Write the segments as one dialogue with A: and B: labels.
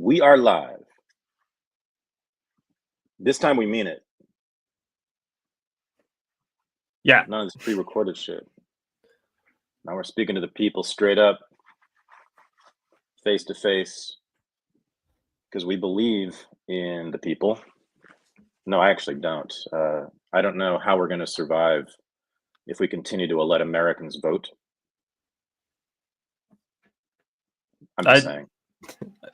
A: We are live. This time we mean it.
B: Yeah.
A: None of this pre-recorded shit. Now we're speaking to the people straight up, face to face, because we believe in the people. No, I actually don't. I don't know how we're going to survive if we continue to let Americans vote. I'm just saying.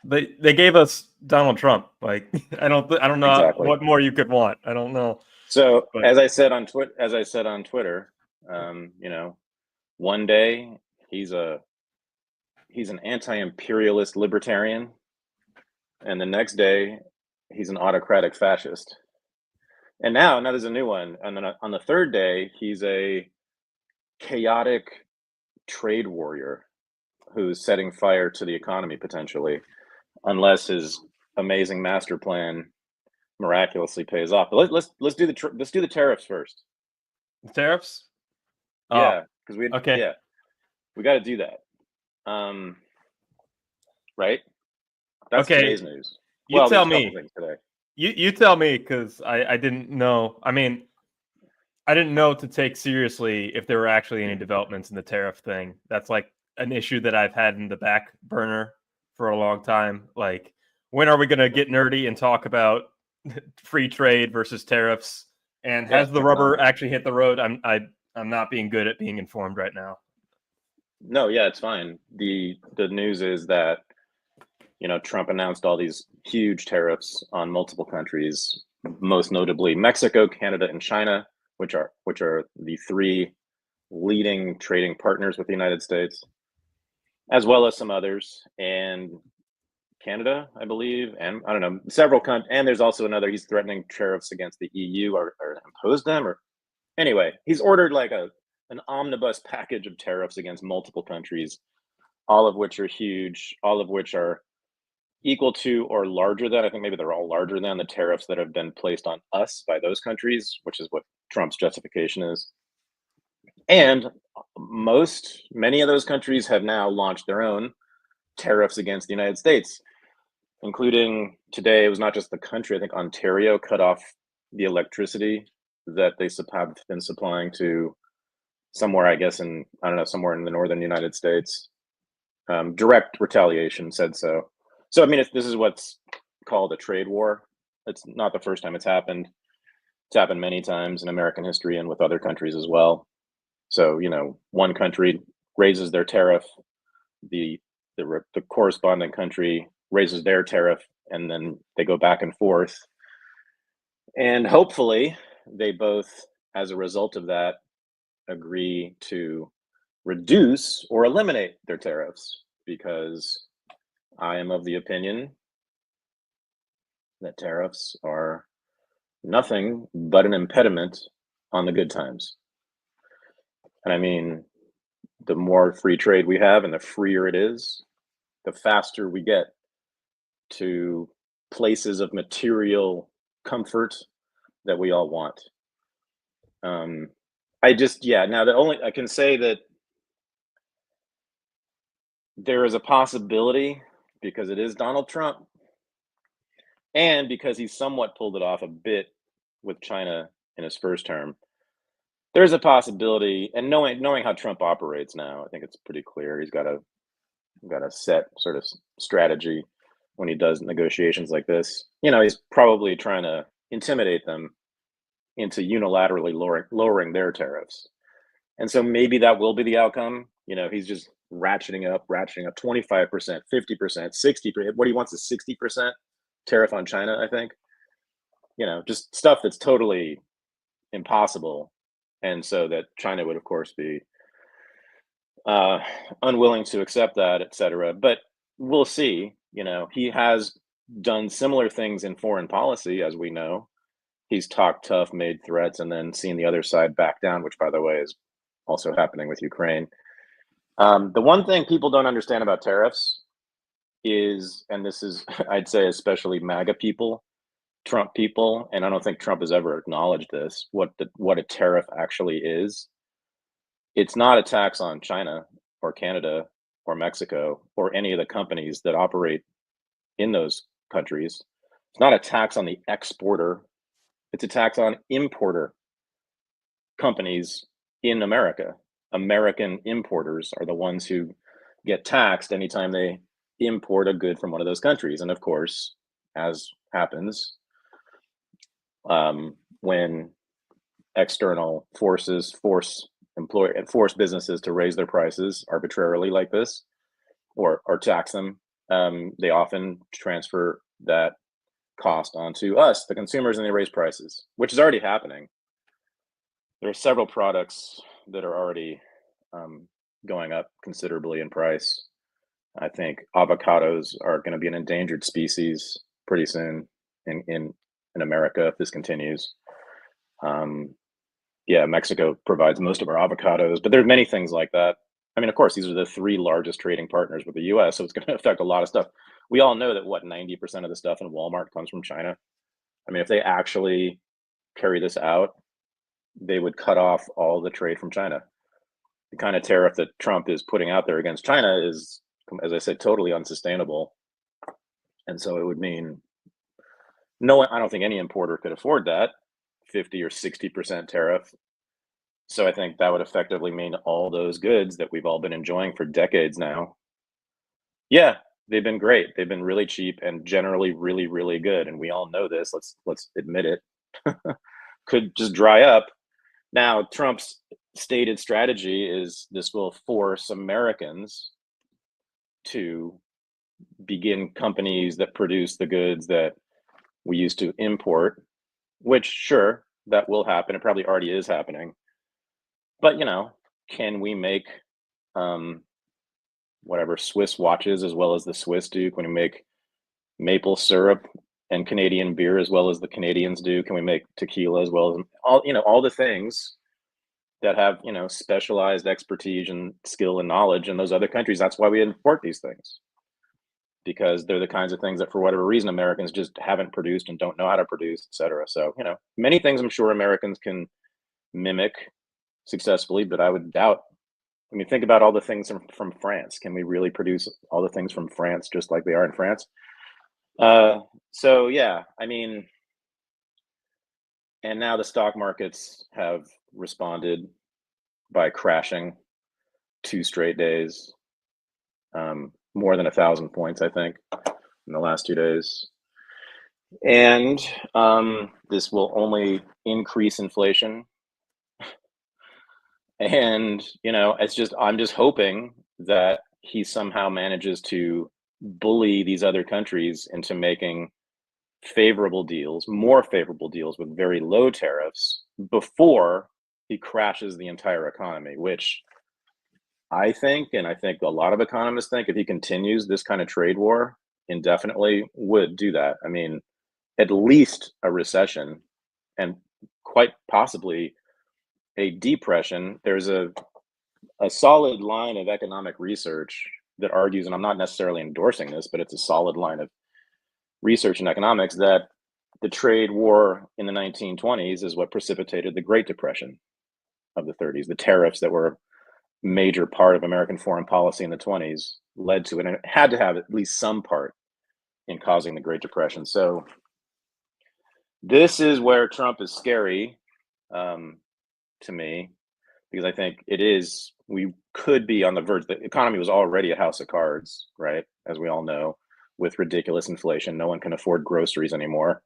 B: They gave us Donald Trump. Like I don't know
A: Exactly.
B: what more you could want. I don't know.
A: So as I said on Twitter, you know, one day he's an anti-imperialist libertarian, and the next day he's an autocratic fascist. And now there's a new one. And then on the third day, he's a chaotic trade warrior who's setting fire to the economy potentially, unless his amazing master plan miraculously pays off. But let's do the tariffs first.
B: The tariffs?
A: Yeah, because we got to do that. Right? That's today's news.
B: You tell me.
A: Today.
B: You tell me, because I didn't know. I mean, I didn't know to take seriously if there were actually any developments in the tariff thing. That's like an issue that I've had in the back burner for a long time. Like, when are we going to get nerdy and talk about free trade versus tariffs? And has the rubber actually hit the road? I'm not being good at being informed right now.
A: No, yeah, it's fine. The news is that, you know, Trump announced all these huge tariffs on multiple countries, most notably Mexico, Canada, and China, which are the three leading trading partners with the United States, as well as some others, and Canada, I believe, and I don't know, several countries. And there's also another. He's threatening tariffs against the EU or impose them. Or anyway, he's ordered like an omnibus package of tariffs against multiple countries, all of which are huge, all of which are equal to or larger than, I think maybe they're all larger than the tariffs that have been placed on us by those countries, which is what Trump's justification is. And many of those countries have now launched their own tariffs against the United States, including today, it was not just the country, I think Ontario cut off the electricity that they have been supplying to somewhere, I guess, somewhere in the northern United States. Direct retaliation, said so. So, I mean, this is what's called a trade war. It's not the first time it's happened. It's happened many times in American history and with other countries as well. So, you know, one country raises their tariff, the corresponding country raises their tariff, and then they go back and forth. And hopefully they both, as a result of that, agree to reduce or eliminate their tariffs, because I am of the opinion that tariffs are nothing but an impediment on the good times. And I mean, the more free trade we have and the freer it is, the faster we get to places of material comfort that we all want. I can say that there is a possibility, because it is Donald Trump, and because he somewhat pulled it off a bit with China in his first term, there's a possibility, and knowing how Trump operates now, I think it's pretty clear he's got a set sort of strategy when he does negotiations like this. You know, he's probably trying to intimidate them into unilaterally lowering their tariffs. And so maybe that will be the outcome. You know, he's just ratcheting up 25%, 50%, 60%. What he wants is 60% tariff on China, I think. You know, just stuff that's totally impossible. And so that China would, of course, be unwilling to accept that, etc. But we'll see. You know, he has done similar things in foreign policy, as we know. He's talked tough, made threats, and then seen the other side back down, which, by the way, is also happening with Ukraine. The one thing people don't understand about tariffs is, and this is, I'd say, especially MAGA people, Trump people, and I don't think Trump has ever acknowledged this, what a tariff actually is. It's not a tax on China or Canada or Mexico or any of the companies that operate in those countries. It's not a tax on the exporter, it's a tax on importer companies in America. American importers are the ones who get taxed anytime they import a good from one of those countries. And of course, as happens, when external forces force businesses to raise their prices arbitrarily like this, or tax them, they often transfer that cost onto us, the consumers, and they raise prices, which is already happening. There are several products that are already going up considerably in price. I think avocados are going to be an endangered species pretty soon in America if this continues. Yeah, Mexico provides most of our avocados, but there's many things like that. I mean, of course, these are the three largest trading partners with the U.S., so it's going to affect a lot of stuff. We all know that 90% of the stuff in Walmart comes from China. I mean, if they actually carry this out, they would cut off all the trade from China. The kind of tariff that Trump is putting out there against China is, as I said, totally unsustainable. And so it would mean I don't think any importer could afford that 50 or 60% tariff. So I think that would effectively mean all those goods that we've all been enjoying for decades now. Yeah, they've been great. They've been really cheap and generally really, really good. And we all know this. Let's admit it. Could just dry up. Now, Trump's stated strategy is this will force Americans to begin companies that produce the goods that we used to import, which sure, that will happen. It probably already is happening. But, can we make whatever Swiss watches as well as the Swiss do? Can we make maple syrup and Canadian beer as well as the Canadians do? Can we make tequila as well as all the things that have, specialized expertise and skill and knowledge in those other countries? That's why we import these things, because they're the kinds of things that for whatever reason Americans just haven't produced and don't know how to produce, et cetera. So, many things I'm sure Americans can mimic successfully, but I would doubt. I mean, think about all the things from France. Can we really produce all the things from France just like they are in France? So yeah, I mean, and now the stock markets have responded by crashing 2 straight days, more than 1,000 points, I think, in the last 2 days. And this will only increase inflation. And, I'm just hoping that he somehow manages to bully these other countries into making more favorable deals with very low tariffs before he crashes the entire economy, which I think, and I think a lot of economists think, if he continues this kind of trade war indefinitely, would do that. I mean, at least a recession and quite possibly a depression. There's a solid line of economic research that argues, and I'm not necessarily endorsing this, but it's a solid line of research in economics, that the trade war in the 1920s is what precipitated the Great Depression of the 30s. The tariffs that were a major part of American foreign policy in the 20s led to it, and it had to have at least some part in causing the Great Depression. So this is where Trump is scary to me, because I think we could be on the verge. The economy was already a house of cards, right? As we all know, with ridiculous inflation. No one can afford groceries anymore.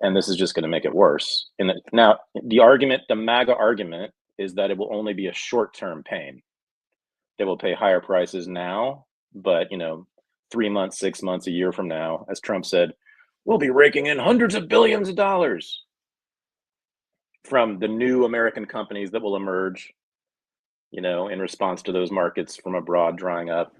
A: And this is just going to make it worse. Now, the MAGA argument is that it will only be a short-term pain. They will pay higher prices now, but 3 months, 6 months, a year from now, as Trump said, we'll be raking in hundreds of billions of dollars from the new American companies that will emerge, in response to those markets from abroad drying up.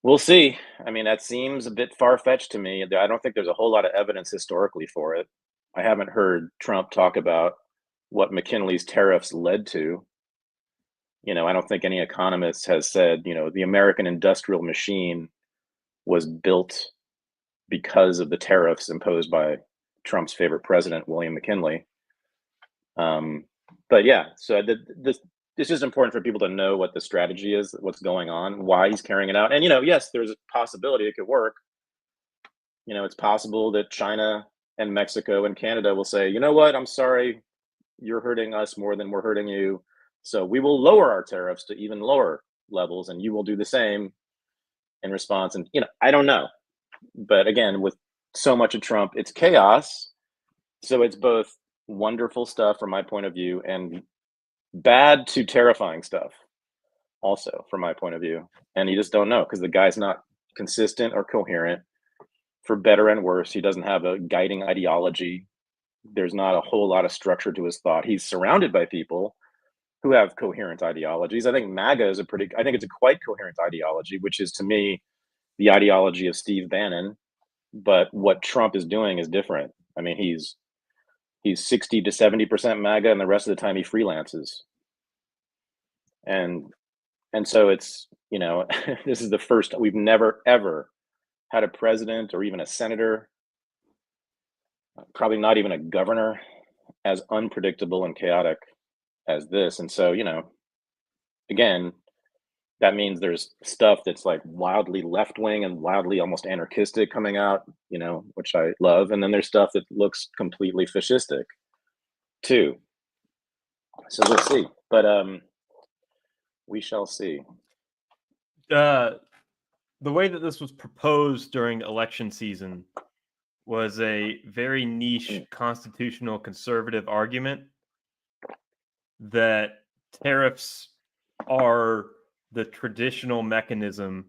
A: We'll see. I mean, that seems a bit far-fetched to me. I don't think there's a whole lot of evidence historically for it. I haven't heard Trump talk about what McKinley's tariffs led to. I don't think any economist has said, the American industrial machine was built because of the tariffs imposed by Trump's favorite president, William McKinley. But yeah, so it's just important for people to know what the strategy is, what's going on, why he's carrying it out. And, yes, there's a possibility it could work. It's possible that China and Mexico and Canada will say, you know what, I'm sorry, you're hurting us more than we're hurting you. So we will lower our tariffs to even lower levels, and you will do the same in response. And, I don't know. But again, with so much of Trump, it's chaos. So it's both wonderful stuff from my point of view and bad to terrifying stuff also from my point of view. And you just don't know because the guy's not consistent or coherent, for better and worse. He doesn't have a guiding ideology. There's not a whole lot of structure to his thought. He's surrounded by people who have coherent ideologies. I think MAGA is I think it's a quite coherent ideology, which is to me the ideology of Steve Bannon. But what Trump is doing is different. I mean, he's 60 to 70% MAGA, and the rest of the time he freelances. And so it's, this is the first, we've never, ever had a president or even a senator, probably not even a governor, as unpredictable and chaotic as this. And so, again, that means there's stuff that's like wildly left-wing and wildly almost anarchistic coming out, which I love. And then there's stuff that looks completely fascistic too. So we'll see. But we shall see.
B: The way that this was proposed during election season was a very niche constitutional conservative argument that tariffs are the traditional mechanism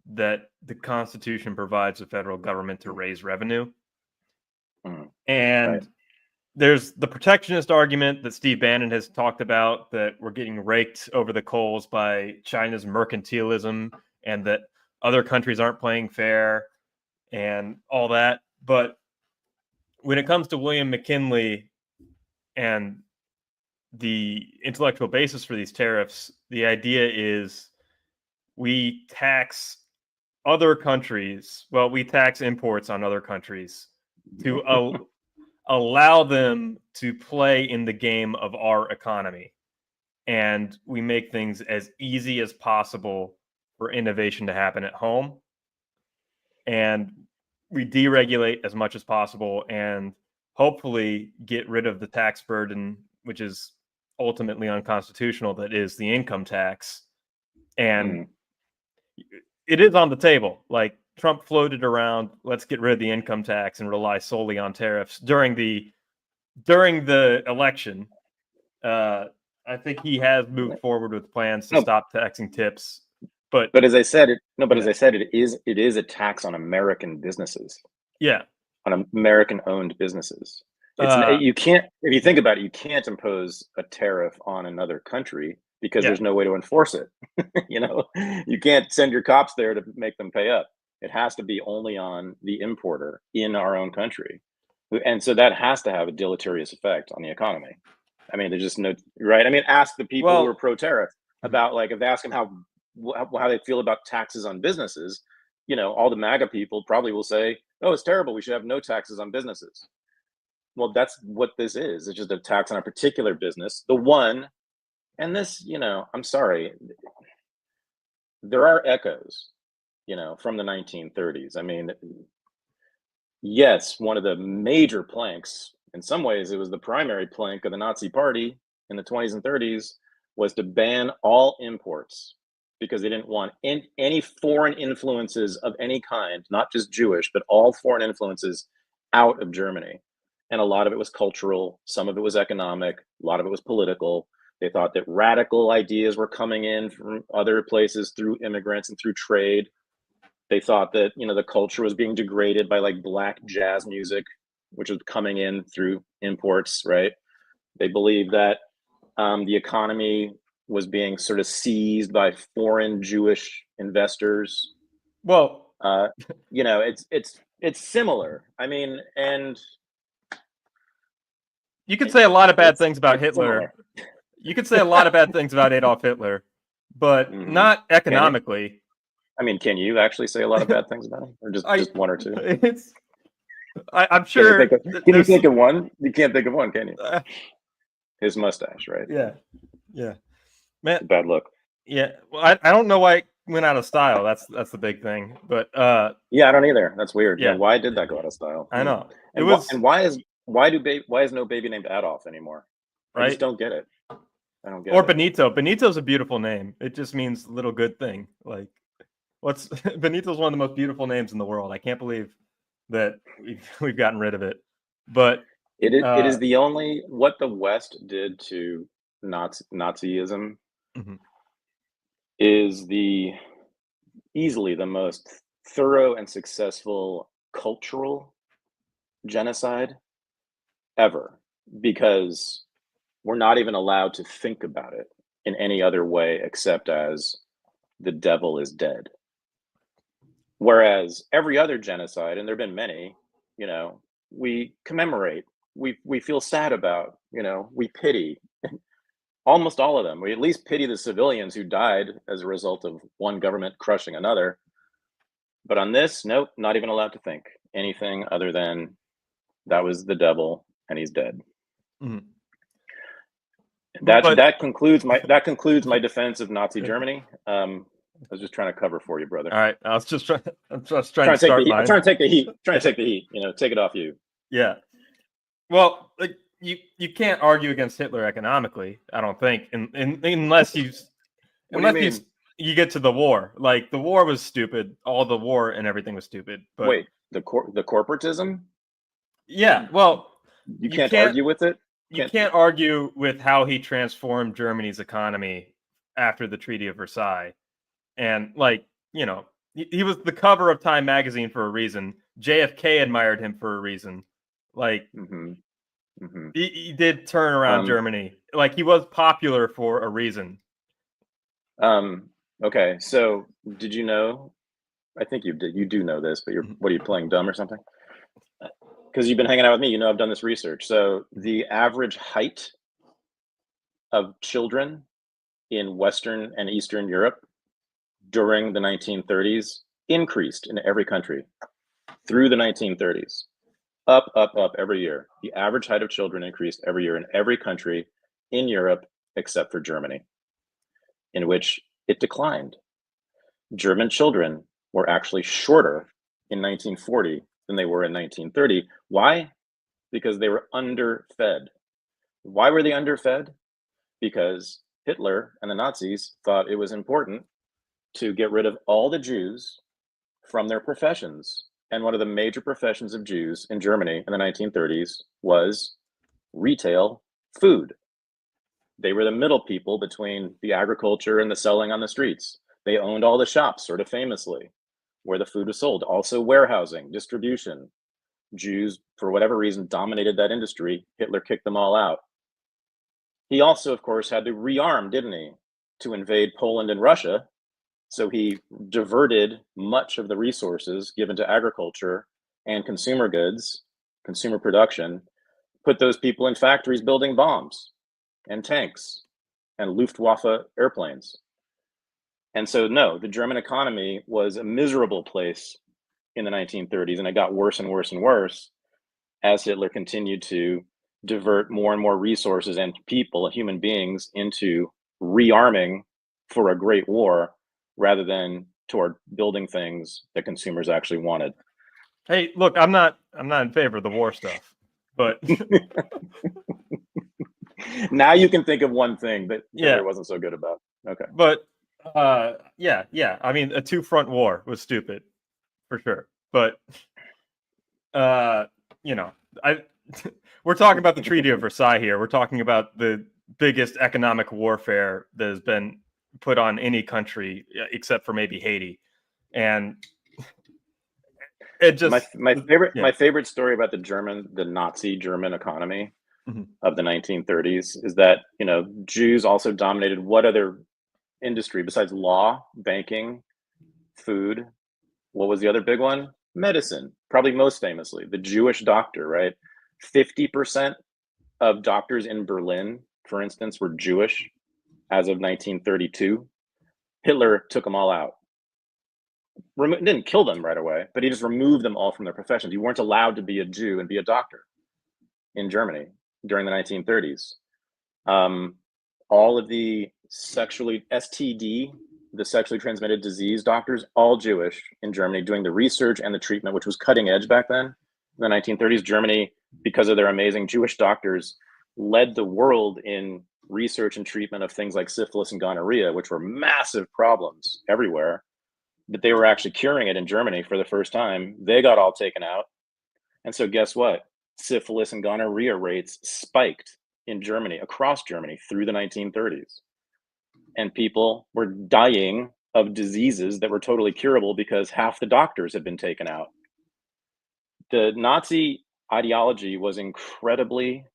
B: that the Constitution provides the federal government to raise revenue. And
A: Right.
B: There's the protectionist argument that Steve Bannon has talked about, that we're getting raked over the coals by China's mercantilism and that other countries aren't playing fair and all that. But when it comes to William McKinley and the intellectual basis for these tariffs, the idea is we tax other countries. Well, we tax imports on other countries to allow them to play in the game of our economy. And we make things as easy as possible for innovation to happen at home. And we deregulate as much as possible and hopefully get rid of the tax burden, which is ultimately unconstitutional, that is the income tax. And it is on the table. Like, Trump floated around, let's get rid of the income tax and rely solely on tariffs during the election. I think he has moved forward with plans to stop taxing tips. But
A: as I said, it is a tax on American businesses.
B: Yeah,
A: on American-owned businesses. You can't, if you think about it, you can't impose a tariff on another country because there's no way to enforce it. You can't send your cops there to make them pay up. It has to be only on the importer in our own country. And so that has to have a deleterious effect on the economy. I mean, there's just no, right? I mean, ask the people who are pro-tariff about, like, if they ask them how they feel about taxes on businesses, all the MAGA people probably will say, oh, it's terrible, we should have no taxes on businesses. Well, that's what this is. It's just a tax on a particular business. The one, and this, I'm sorry, there are echoes, from the 1930s. I mean, yes, one of the major planks, in some ways it was the primary plank of the Nazi Party in the 20s and 30s, was to ban all imports because they didn't want any foreign influences of any kind, not just Jewish, but all foreign influences out of Germany. And a lot of it was cultural, some of it was economic, a lot of it was political. They thought that radical ideas were coming in from other places through immigrants and through trade. They thought that, the culture was being degraded by, like, black jazz music, which was coming in through imports, right? They believed that the economy was being sort of seized by foreign Jewish investors.
B: Well,
A: it's similar. I mean, and
B: you could say a lot of bad things about Hitler. Similar. You could say a lot of bad things about Adolf Hitler, but not economically.
A: Can you actually say a lot of bad things about him, or just one or two?
B: I'm sure.
A: Can you think of one? You can't think of one, can you? His mustache, right?
B: Yeah. Man,
A: It's a bad look.
B: yeah. Well, I don't know why it went out of style. That's the big thing. But
A: Yeah, I don't either. That's weird. Yeah,
B: yeah,
A: why did that go out of style?
B: I know. It
A: And
B: was
A: why is no baby named Adolf anymore? I just
B: right.
A: don't get it. I don't get
B: Or
A: it.
B: Benito. Benito's a beautiful name. It just means little good thing. Like, what's Benito's one of the most beautiful names in the world. I can't believe that we've gotten rid of it. But
A: It is the only what the West did to Nazism
B: mhm.
A: is easily the most thorough and successful cultural genocide ever, because we're not even allowed to think about it in any other way except as the devil is dead. Whereas every other genocide, and there have been many, we commemorate, we feel sad about, we pity. Almost all of them. We at least pity the civilians who died as a result of one government crushing another. But on this, nope, not even allowed to think anything other than that was the devil and he's dead.
B: Mhm.
A: That concludes my defense of Nazi Germany. I was just trying to cover for you, brother.
B: All right, I was just trying. I'm just trying to start mine.
A: I'm trying to take the heat. Trying to take the heat. Take it off you.
B: Yeah. Well, like you can't argue against Hitler economically. I don't think, unless you get to the war. Like the war was stupid. All the war and everything was stupid. But
A: wait, the corporatism?
B: Yeah. Well,
A: you can't argue with it.
B: You can't argue with how he transformed Germany's economy after the Treaty of Versailles. And he was the cover of Time magazine for a reason. JFK admired him for a reason. Like he did turn around Germany. Like he was popular for a reason.
A: Okay, so did you know? I think you do know this, but what are you playing dumb or something? Because you've been hanging out with me, I've done this research. So the average height of children in Western and Eastern Europe during the 1930s increased in every country through the 1930s. Up every year. The average height of children increased every year in every country in Europe except for Germany, in which it declined. German children were actually shorter in 1940 than they were in 1930. Why? Because they were underfed. Why were they underfed? Because Hitler and the Nazis thought it was important to get rid of all the Jews from their professions. And one of the major professions of Jews in Germany in the 1930s was retail food. They were the middle people between the agriculture and the selling on the streets. They owned all the shops, sort of famously, where the food was sold. Also warehousing, distribution. Jews, for whatever reason, dominated that industry. Hitler kicked them all out. He also, of course, had to rearm, didn't he, to invade Poland and Russia. So he diverted much of the resources given to agriculture and consumer goods, consumer production, put those people in factories building bombs and tanks and Luftwaffe airplanes. And so, no, the German economy was a miserable place in the 1930s, and it got worse and worse and worse as Hitler continued to divert more and more resources and people, human beings, into rearming for a great war rather than toward building things that consumers actually wanted.
B: Hey, look, I'm not in favor of the war stuff, but
A: now you can think of one thing that Hitler wasn't so good about. Okay.
B: But yeah. I mean, a two-front war was stupid for sure. But we're talking about the Treaty of Versailles here. We're talking about the biggest economic warfare that has been put on any country except for maybe Haiti. And it just
A: my favorite story about the Nazi German economy of the 1930s is that Jews also dominated what other industry besides law, banking, food. What was the other big one? Medicine, probably most famously the Jewish doctor, right? 50% of doctors in Berlin, for instance, were Jewish as of 1932. Hitler took them all out. Didn't kill them right away, but he just removed them all from their professions. You weren't allowed to be a Jew and be a doctor in Germany during the 1930s. All of the sexually STD, the sexually transmitted disease doctors, all Jewish in Germany, doing the research and the treatment, which was cutting edge back then. In the 1930s, Germany, because of their amazing Jewish doctors, led the world in research and treatment of things like syphilis and gonorrhea, which were massive problems everywhere. But they were actually curing it in Germany for the first time. They got all taken out. And so guess what? Syphilis and gonorrhea rates spiked in Germany, across Germany, through the 1930s. And people were dying of diseases that were totally curable because half the doctors had been taken out. The Nazi ideology was incredibly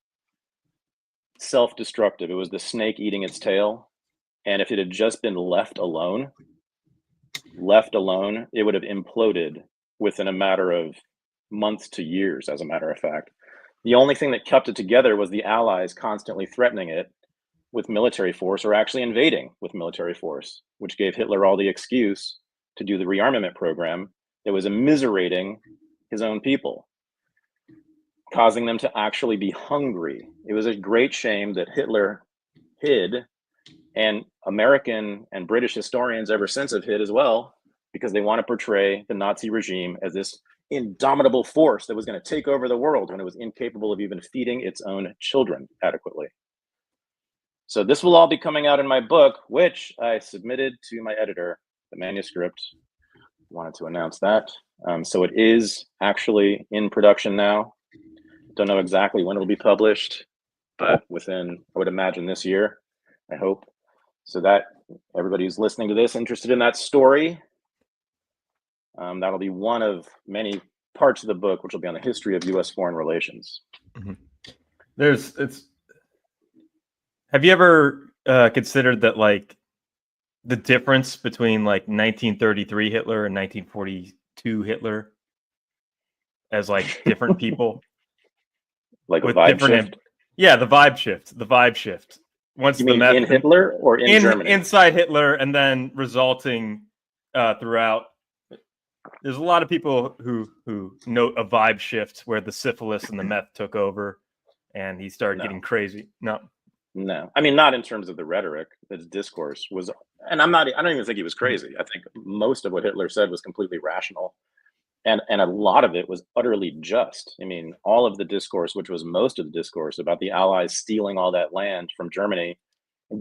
A: self-destructive. It was the snake eating its tail. And if it had just been left alone, it would have imploded within a matter of months to years, as a matter of fact. The only thing that kept it together was the Allies constantly threatening it with military force, or actually invading with military force, which gave Hitler all the excuse to do the rearmament program that was immiserating his own people, causing them to actually be hungry. It was a great shame that Hitler hid, and American and British historians ever since have hid as well, because they want to portray the Nazi regime as this indomitable force that was going to take over the world when it was incapable of even feeding its own children adequately. So this will all be coming out in my book, which I submitted to my editor, the manuscript. Wanted to announce that. So it is actually in production now. Don't know exactly when it'll be published, but within, I would imagine, this year, I hope. So that everybody who's listening to this, interested in that story, that'll be one of many parts of the book, which will be on the history of U.S. foreign relations.
B: Mm-hmm. Have you ever considered that, like, the difference between like 1933 Hitler and 1942 Hitler as like different people?
A: Like with a vibe shift?
B: Yeah, the vibe shift.
A: Once you mean in Hitler or in Germany?
B: Inside Hitler, and then resulting throughout. There's a lot of people who note a vibe shift where the syphilis and the meth took over, and he started getting crazy.
A: No, I mean, not in terms of the rhetoric. His discourse was, and I don't even think he was crazy. I think most of what Hitler said was completely rational, and a lot of it was utterly just. I mean, all of the discourse, which was most of the discourse about the Allies stealing all that land from Germany,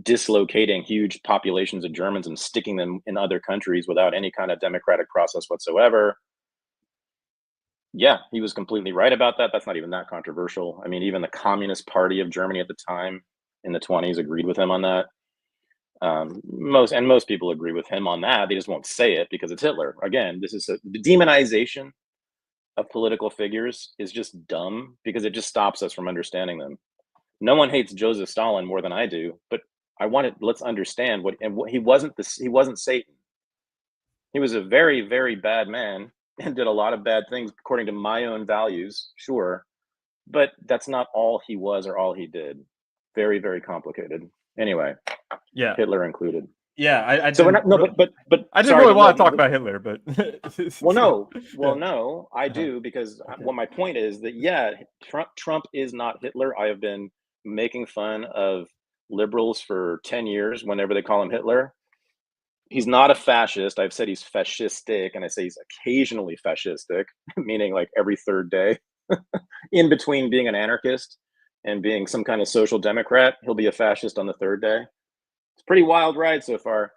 A: dislocating huge populations of Germans and sticking them in other countries without any kind of democratic process whatsoever. Yeah, he was completely right about that. That's not even that controversial. I mean, even the Communist Party of Germany at the time in the 1920s agreed with him on that. Most people agree with him on that. They just won't say it because it's Hitler. Again, this is the demonization of political figures is just dumb because it just stops us from understanding them. No one hates Joseph Stalin more than I do, but let's understand what he wasn't Satan. He was a very, very bad man and did a lot of bad things according to my own values, sure, but that's not all he was or all he did. Very, very complicated. Anyway,
B: yeah,
A: Hitler included.
B: Yeah, I
A: so
B: didn't,
A: but
B: I didn't really want to talk about Hitler, but
A: no, I do, because well, my point is that yeah, Trump is not Hitler. I have been making fun of liberals for 10 years whenever they call him Hitler. He's not a fascist. I've said he's fascistic, and I say he's occasionally fascistic, meaning like every third day. In between being an anarchist and being some kind of social democrat, he'll be a fascist on the third day. It's a pretty wild ride so far.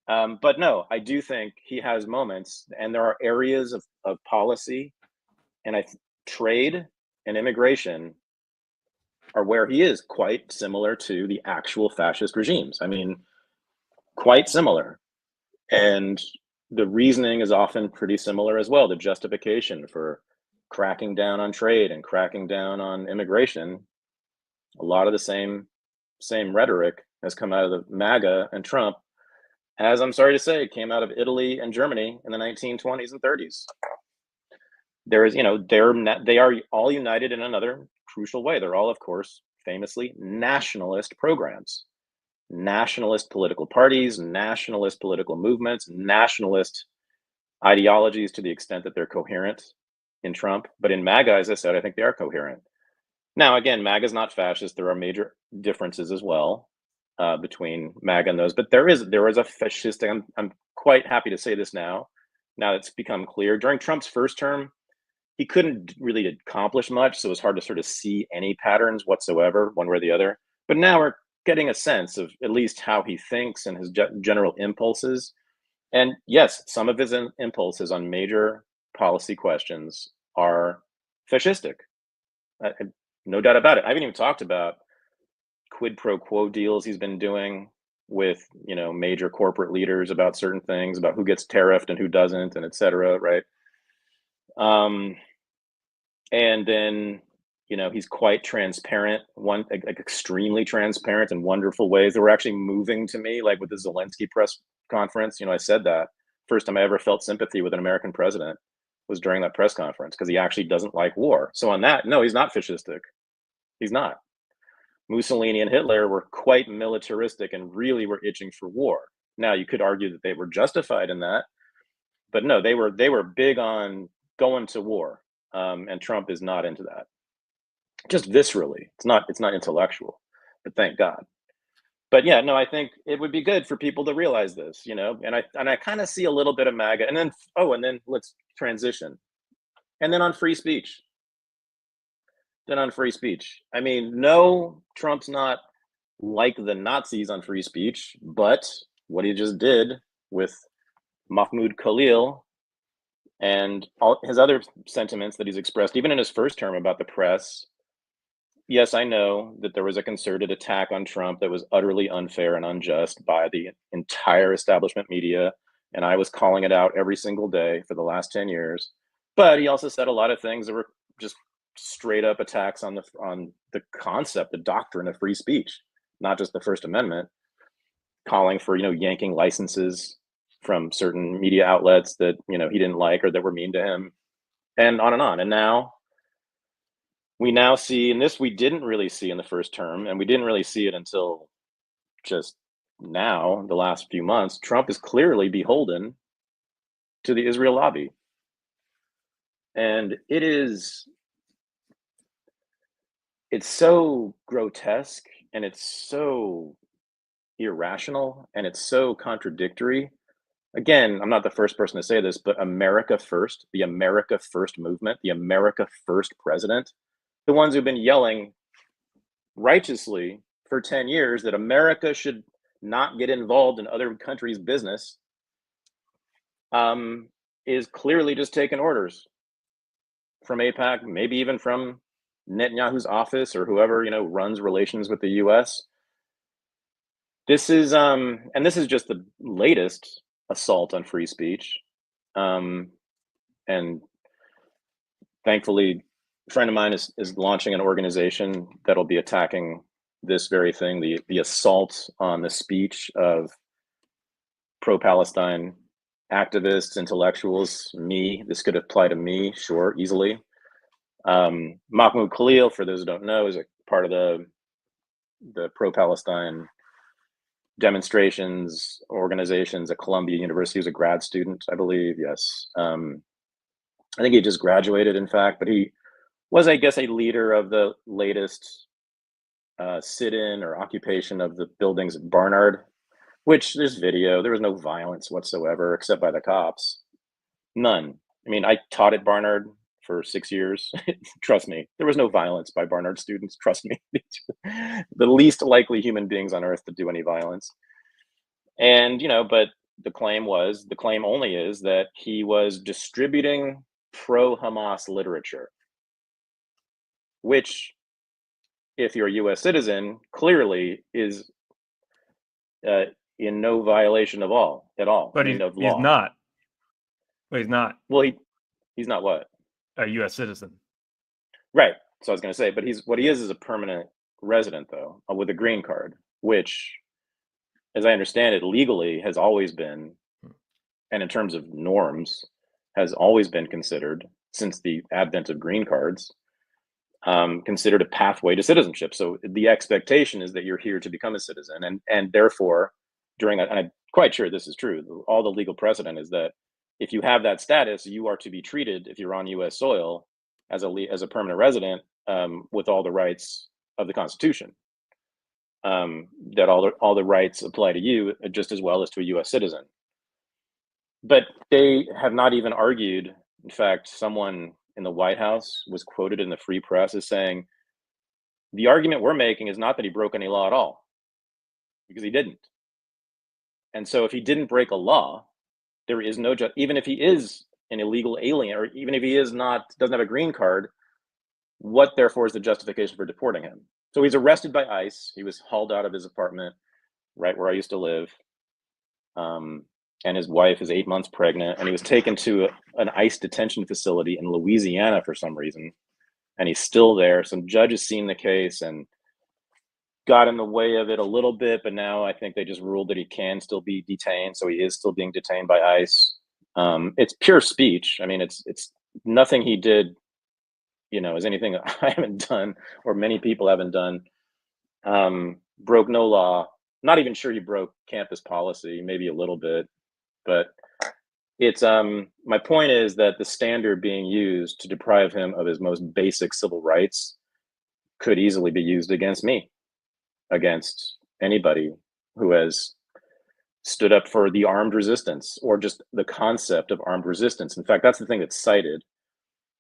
A: But no, I do think he has moments, and there are areas of policy and trade and immigration are where he is quite similar to the actual fascist regimes. I mean, quite similar. And the reasoning is often pretty similar as well. The justification for cracking down on trade and cracking down on immigration, a lot of the same rhetoric has come out of the MAGA and Trump, as I'm sorry to say, came out of Italy and Germany in the 1920s and 30s. There is, they are all united in another crucial way. They're all, of course, famously nationalist programs, nationalist political parties, nationalist political movements, nationalist ideologies to the extent that they're coherent in Trump. But in MAGA, as I said, I think they are coherent. Now, again, MAGA is not fascist. There are major differences as well. between MAGA and those. But there is a fascistic. I'm quite happy to say this now. Now it's become clear during Trump's first term, he couldn't really accomplish much, so it was hard to sort of see any patterns whatsoever, one way or the other. But now we're getting a sense of at least how he thinks and his general impulses. And yes, some of his impulses on major policy questions are fascistic. No doubt about it. I haven't even talked about quid pro quo deals he's been doing with major corporate leaders about certain things, about who gets tariffed and who doesn't, and et cetera, right? And then he's quite transparent, extremely transparent in wonderful ways that were actually moving to me, like with the Zelensky press conference. I said that first time I ever felt sympathy with an American president was during that press conference, because he actually doesn't like war. So on that, no, he's not fascistic. He's not. Mussolini and Hitler were quite militaristic and really were itching for war. Now you could argue that they were justified in that, but no, they were big on going to war. And Trump is not into that. Just viscerally. It's not intellectual, but thank God. But yeah, no, I think it would be good for people to realize this, and I kind of see a little bit of MAGA, and then let's transition. And then on free speech. I mean, no, Trump's not like the Nazis on free speech, but what he just did with Mahmoud Khalil and all his other sentiments that he's expressed, even in his first term about the press. Yes, I know that there was a concerted attack on Trump that was utterly unfair and unjust by the entire establishment media, and I was calling it out every single day for the last 10 years. But he also said a lot of things that were just straight up attacks on the concept, the doctrine of free speech, not just the First Amendment, calling for yanking licenses from certain media outlets that he didn't like or that were mean to him, and on and on. And now we see, and this we didn't really see in the first term, and we didn't really see it until just now, the last few months, Trump is clearly beholden to the Israel lobby. And it's so grotesque, and it's so irrational, and it's so contradictory. Again, I'm not the first person to say this, but America First, the America First movement, the America First president, the ones who've been yelling righteously for 10 years that America should not get involved in other countries' business, is clearly just taking orders from AIPAC, maybe even from Netanyahu's office or whoever runs relations with the U.S. This is and this is just the latest assault on free speech, and thankfully, a friend of mine is launching an organization that'll be attacking this very thing, the assault on the speech of pro-Palestine activists, intellectuals. Me, this could apply to me, sure, easily. Mahmoud Khalil, for those who don't know, is a part of the pro-Palestine demonstrations organizations at Columbia University. He was a grad student, I believe. Yes, I think he just graduated, in fact, but he was, I guess, a leader of the latest sit-in or occupation of the buildings at Barnard, which there's video. There was no violence whatsoever, except by the cops. None. I mean, I taught at Barnard for 6 years. Trust me, there was no violence by Barnard students. Trust me. The least likely human beings on earth to do any violence. And, but the claim only is that he was distributing pro-Hamas literature, which, if you're a U.S. citizen, clearly is in no violation at all.
B: But he's not. But he's not.
A: Well, he's not what?
B: A U.S. citizen.
A: Right. So I was going to say, but he is a permanent resident, though, with a green card, which, as I understand it, legally has always been, and in terms of norms, has always been considered, since the advent of green cards, considered a pathway to citizenship. So the expectation is that you're here to become a citizen, and therefore, during that, and I'm quite sure this is true, all the legal precedent is that if you have that status, you are to be treated, if you're on U.S. soil, as a permanent resident, with all the rights of the Constitution. that all the rights apply to you just as well as to a U.S. citizen. But they have not even argued. In fact, someone in the White House was quoted in the Free Press as saying, the argument we're making is not that he broke any law at all, because he didn't. And so if he didn't break a law, there is no even if he is an illegal alien, or even if he doesn't have a green card, what therefore is the justification for deporting him? So he's arrested by ICE. He was hauled out of his apartment right where I used to live. And his wife is 8 months pregnant, and he was taken to an ICE detention facility in Louisiana for some reason, and he's still there. Some judge has seen the case and got in the way of it a little bit, but now I think they just ruled that he can still be detained, so he is still being detained by ICE. It's pure speech. I mean, it's nothing he did, is anything I haven't done or many people haven't done. Broke no law. Not even sure he broke campus policy, maybe a little bit. But it's my point is that the standard being used to deprive him of his most basic civil rights could easily be used against me, against anybody who has stood up for the armed resistance or just the concept of armed resistance. In fact, that's the thing that's cited,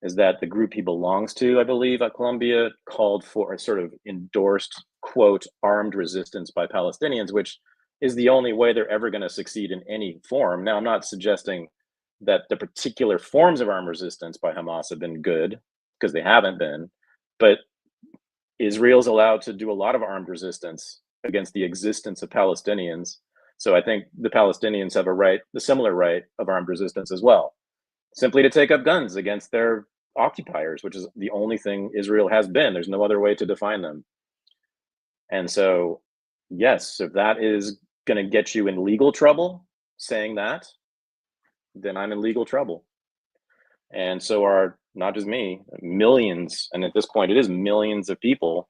A: is that the group he belongs to, I believe, at Columbia, called for a sort of endorsed, quote, armed resistance by Palestinians, which is the only way they're ever going to succeed in any form. Now, I'm not suggesting that the particular forms of armed resistance by Hamas have been good, because they haven't been, but Israel's allowed to do a lot of armed resistance against the existence of Palestinians. So I think the Palestinians have the similar right of armed resistance as well, simply to take up guns against their occupiers, which is the only thing Israel has been. There's no other way to define them. And so, yes, if that is going to get you in legal trouble, saying that, then I'm in legal trouble. And so are not just me, millions, and at this point it is millions of people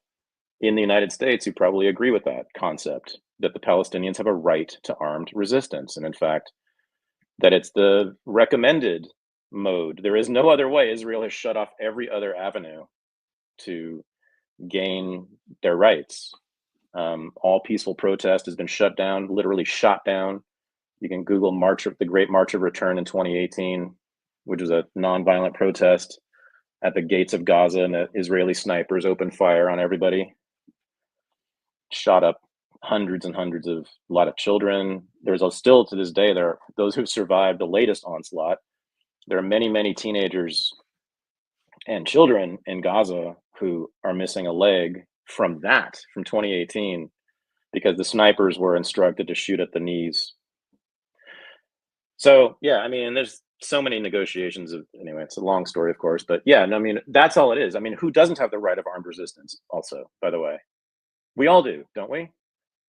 A: in the United States who probably agree with that concept, that the Palestinians have a right to armed resistance. And in fact, that it's the recommended mode. There is no other way. Israel has shut off every other avenue to gain their rights. All peaceful protest has been shut down, literally shot down. You can Google the Great March of Return in 2018, which was a nonviolent protest at the gates of Gaza, and the Israeli snipers opened fire on everybody, shot up hundreds and hundreds of a lot of children. There's still to this day, there are those who survived the latest onslaught. There are many, many teenagers and children in Gaza who are missing a leg from 2018, because the snipers were instructed to shoot at the knees. So yeah, I mean, there's so many negotiations anyway, it's a long story, of course, but yeah, no, I mean, that's all it is. I mean, who doesn't have the right of armed resistance also, by the way? We all do, don't we?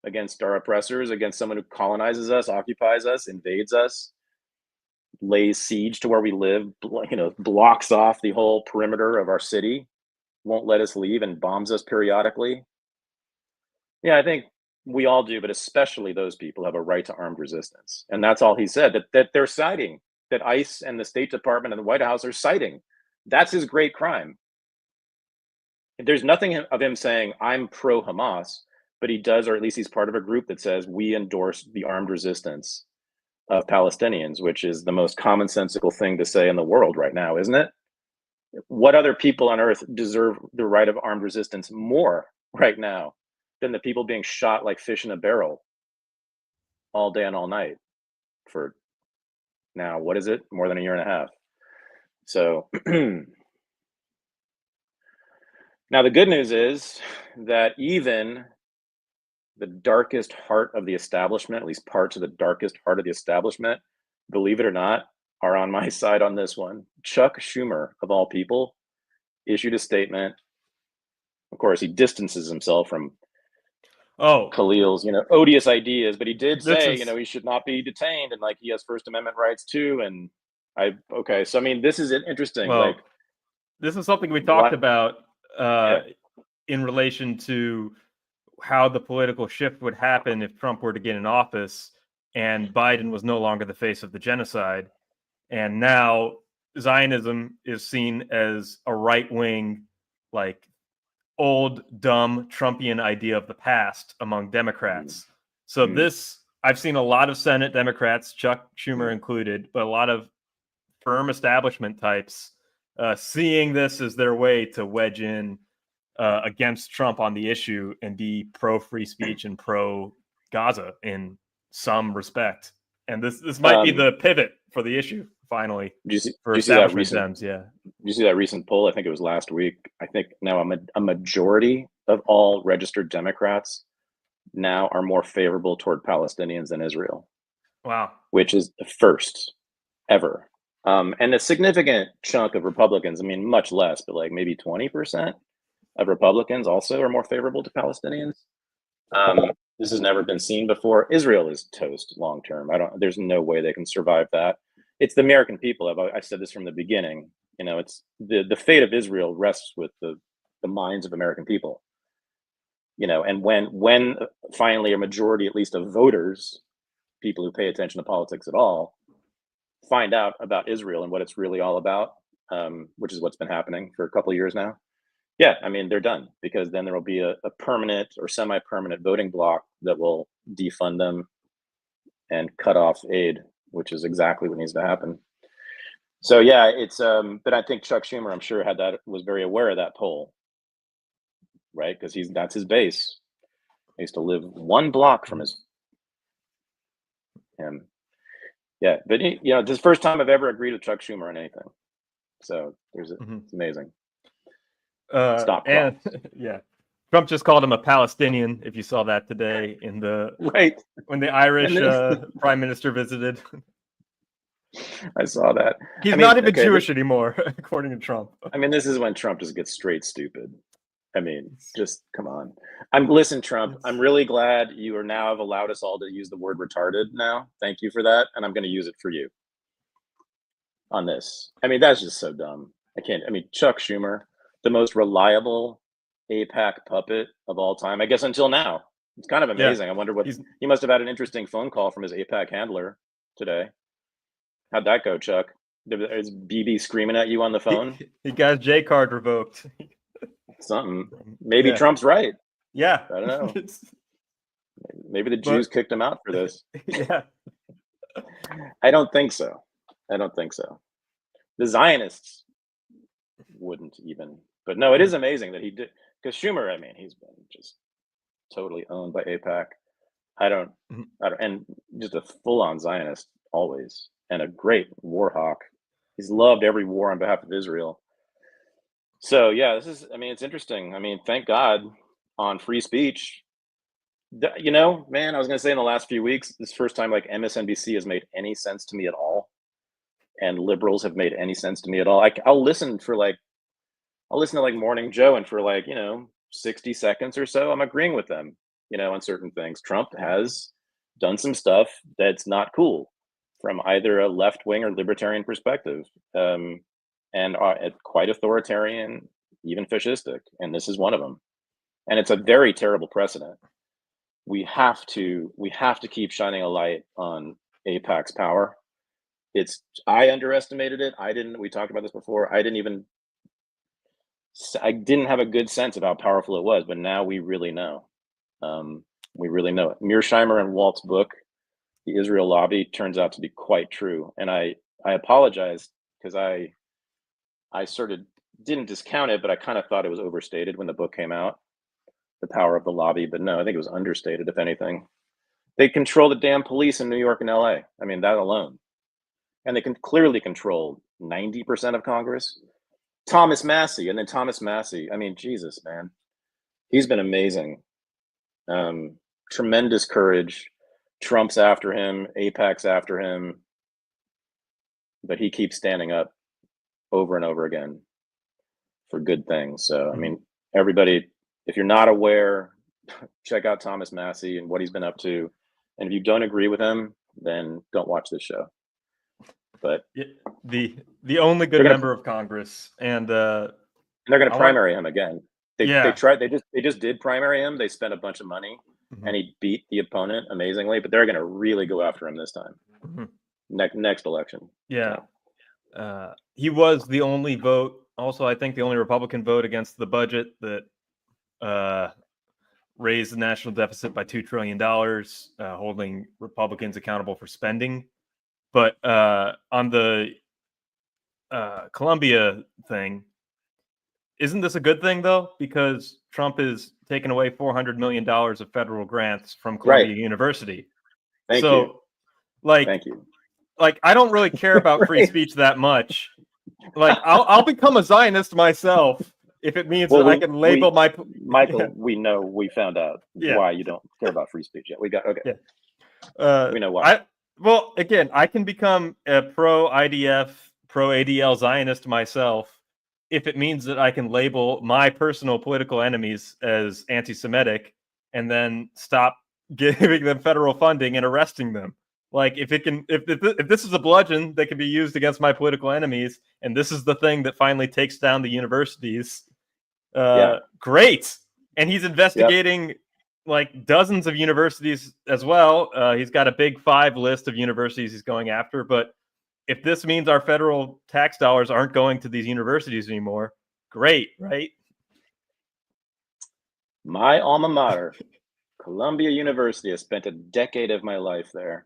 A: Against our oppressors, against someone who colonizes us, occupies us, invades us, lays siege to where we live, blocks off the whole perimeter of our city, won't let us leave, and bombs us periodically. Yeah, I think we all do, but especially those people have a right to armed resistance. And that's all he said, that they're citing, that ICE and the State Department and the White House are citing. That's his great crime. There's nothing of him saying, I'm pro-Hamas, but he does, or at least he's part of a group that says, we endorse the armed resistance of Palestinians, which is the most commonsensical thing to say in the world right now, isn't it? What other people on earth deserve the right of armed resistance more right now than the people being shot like fish in a barrel all day and all night for now, what is it? More than a year and a half. So now the good news is that even the darkest heart of the establishment, at least parts of the darkest heart of the establishment, believe it or not, are on my side on this one. Chuck Schumer, of all people, issued a statement. Of course, he distances himself from Khalil's, odious ideas, but he did say, he should not be detained, and like he has First Amendment rights too. And so I mean, this is interesting.
B: Well, this is something we talked about in relation to how the political shift would happen if Trump were to get in office and Biden was no longer the face of the genocide. And now Zionism is seen as a right-wing, like, old, dumb Trumpian idea of the past among Democrats. So this, I've seen a lot of Senate Democrats, Chuck Schumer included, but a lot of firm establishment types seeing this as their way to wedge in against Trump on the issue and be pro-free speech and pro-Gaza in some respect. And this might be the pivot for the issue, finally, for establishment Dems. Yeah.
A: Did you see that recent poll? I think it was last week. I think now a majority of all registered Democrats now are more favorable toward Palestinians than Israel.
B: Wow.
A: Which is the first ever. And a significant chunk of Republicans, I mean, much less, but like maybe 20% of Republicans also are more favorable to Palestinians. This has never been seen before. Israel is toast long term. There's no way they can survive that. It's the American people. I said this from the beginning. You know, it's the fate of Israel rests with the minds of American people. You know, and when finally a majority, at least of voters, people who pay attention to politics at all, find out about Israel and what it's really all about, which is what's been happening for a couple of years now. Yeah, I mean, they're done, because then there will be a permanent or semi-permanent voting bloc that will defund them and cut off aid, which is exactly what needs to happen. So yeah, it's but I think Chuck Schumer, I'm sure, was very aware of that poll, right? Because that's his base. He used to live one block from him. Yeah, but this is the first time I've ever agreed with Chuck Schumer on anything. So it's amazing. Stop.
B: And yeah, Trump just called him a Palestinian. If you saw that today in the when the Irish prime minister visited.
A: I saw that.
B: He's not even Jewish anymore, according to Trump.
A: I mean, this is when Trump just gets straight stupid. I mean, just come on. Listen, Trump, I'm really glad you are now have allowed us all to use the word retarded now. Thank you for that. And I'm going to use it for you on this. I mean, that's just so dumb. Chuck Schumer, the most reliable AIPAC puppet of all time, I guess, until now. It's kind of amazing. I wonder he must have had an interesting phone call from his AIPAC handler today. How'd that go, Chuck? Is BB screaming at you on the phone?
B: He got his J card revoked.
A: Something. Maybe Trump's right.
B: Yeah.
A: I don't know. Maybe the Jews kicked him out for this.
B: Yeah.
A: I don't think so. The Zionists wouldn't even. But no, it is amazing that he did. Because Schumer, I mean, he's been just totally owned by AIPAC. I don't, and just a full-on Zionist always, and a great war hawk. He's loved every war on behalf of Israel. So yeah, it's interesting. I mean, thank God on free speech. You know, man, I was going to say in the last few weeks, this first time like MSNBC has made any sense to me at all, and liberals have made any sense to me at all. I'll listen to like Morning Joe, and for 60 seconds or so, I'm agreeing with them, on certain things. Trump has done some stuff that's not cool from either a left-wing or libertarian perspective. And quite authoritarian, even fascistic, and this is one of them. And it's a very terrible precedent. We have to keep shining a light on AIPAC's power. I underestimated it. We talked about this before. I didn't have a good sense of how powerful it was, but now we really know. We really know it. Mearsheimer and Walt's book, The Israel Lobby, turns out to be quite true. And I apologize, because I sort of didn't discount it, but I kind of thought it was overstated when the book came out, the power of the lobby. But no, I think it was understated, if anything. They control the damn police in New York and LA. I mean, that alone. And they can clearly control 90% of Congress. Thomas Massie, I mean, Jesus, man. He's been amazing. Tremendous courage. Trump's after him, AIPAC's after him. But he keeps standing up over and over again for good things. So, I mean, everybody, if you're not aware, check out Thomas Massie and what he's been up to. And if you don't agree with him, then don't watch this show. But
B: the only good member of Congress, and they're
A: going to primary him again. They just did primary him. They spent a bunch of money, and he beat the opponent amazingly. But they're going to really go after him this time. Next election.
B: Yeah. He was the only vote. Also, I think the only Republican vote against the budget that raise the national deficit by $2 trillion, holding Republicans accountable for spending. But on the Columbia thing, isn't this a good thing, though? Because Trump is taking away $400 million of federal grants from Columbia University.
A: Thank you.
B: Thank you. Like, I don't really care about free speech that much. Like, I'll become a Zionist myself if it means that I can label
A: Michael, we know, we found out why you don't care about free speech yet. We got, okay.
B: Yeah.
A: We know why.
B: Well, again, I can become a pro-IDF, pro-ADL Zionist myself if it means that I can label my personal political enemies as anti-Semitic and then stop giving them federal funding and arresting them. Like, if this is a bludgeon that can be used against my political enemies, and this is the thing that finally takes down the universities, great. And he's investigating like dozens of universities as well. He's got a big 5 list of universities he's going after. But if this means our federal tax dollars aren't going to these universities anymore, great, right?
A: My alma mater, Columbia University. I spent a decade of my life there.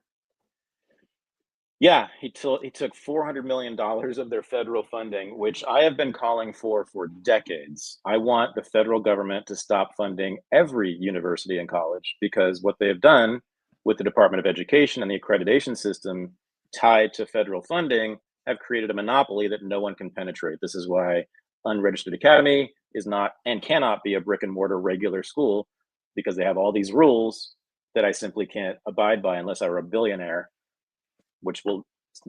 A: Yeah, he took $400 million of their federal funding, which I have been calling for decades. I want the federal government to stop funding every university and college, because what they have done with the Department of Education and the accreditation system tied to federal funding have created a monopoly that no one can penetrate. This is why Unregistered Academy is not and cannot be a brick and mortar regular school, because they have all these rules that I simply can't abide by unless I were a billionaire, which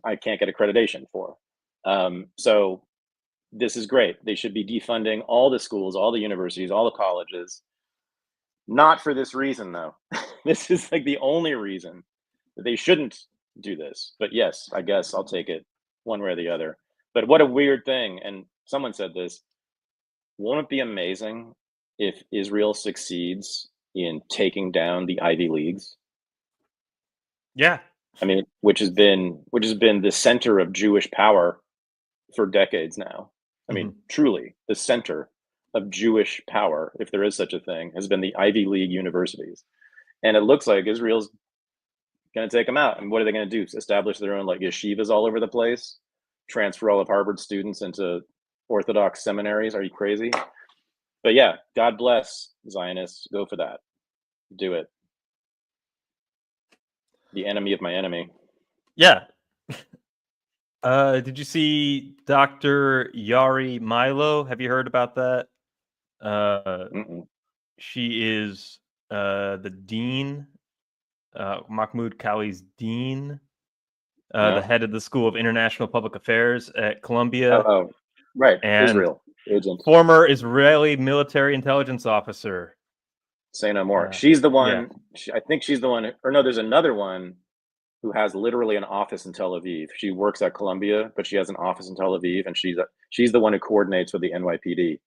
A: I can't get accreditation for. So this is great. They should be defunding all the schools, all the universities, all the colleges. Not for this reason, though. This is like the only reason that they shouldn't do this. But yes, I guess I'll take it one way or the other. But what a weird thing. And someone said this, won't it be amazing if Israel succeeds in taking down the Ivy Leagues?
B: Yeah.
A: I mean, which has been the center of Jewish power for decades now. I mean, truly, the center of Jewish power, if there is such a thing, has been the Ivy League universities. And it looks like Israel's going to take them out. And what are they going to do? Establish their own like yeshivas all over the place? Transfer all of Harvard students into Orthodox seminaries? Are you crazy? But yeah, God bless Zionists. Go for that. Do it. The enemy of my enemy.
B: Yeah. Did you see Dr. Yari Milo? Have you heard about that? She is the dean, Mahmoud Khalil's dean, the head of the School of International Public Affairs at Columbia.
A: Oh, right.
B: And
A: Israel agent.
B: Former Israeli military intelligence officer.
A: Say no more. She's the one. Yeah. I think she's the one. Or no, there's another one who has literally an office in Tel Aviv. She works at Columbia, but she has an office in Tel Aviv, and she's the one who coordinates with the NYPD.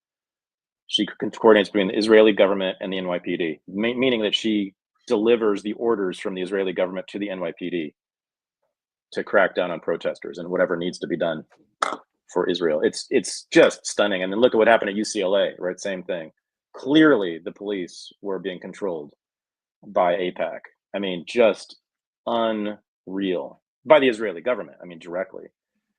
A: She coordinates between the Israeli government and the NYPD, meaning that she delivers the orders from the Israeli government to the NYPD to crack down on protesters and whatever needs to be done for Israel. It's just stunning. And then look at what happened at UCLA, right? Same thing. Clearly, the police were being controlled by AIPAC. I mean, just unreal. By the Israeli government, I mean, directly.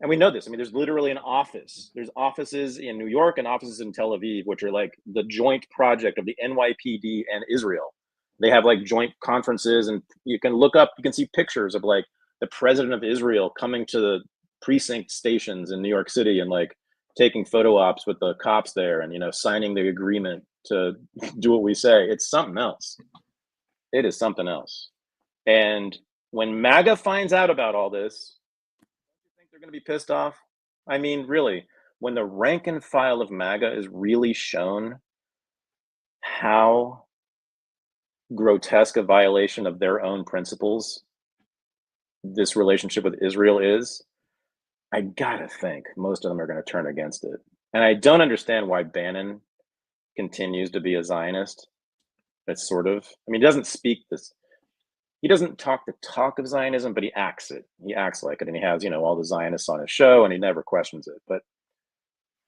A: And we know this. I mean, there's literally an office. There's offices in New York and offices in Tel Aviv, which are like the joint project of the NYPD and Israel. They have like joint conferences, and you can look up, you can see pictures of like the president of Israel coming to the precinct stations in New York City and like taking photo ops with the cops there and, you know, signing the agreement to do what we say. It's something else. It is something else. And when MAGA finds out about all this, don't you think they're going to be pissed off? I mean, really, when the rank and file of MAGA is really shown how grotesque a violation of their own principles this relationship with Israel is, I gotta think most of them are going to turn against it. And I don't understand why Bannon continues to be a Zionist. It's sort of, I mean, he doesn't speak this, he doesn't talk the talk of Zionism, but he acts it. He acts like it, and he has, you know, all the Zionists on his show, and he never questions it. But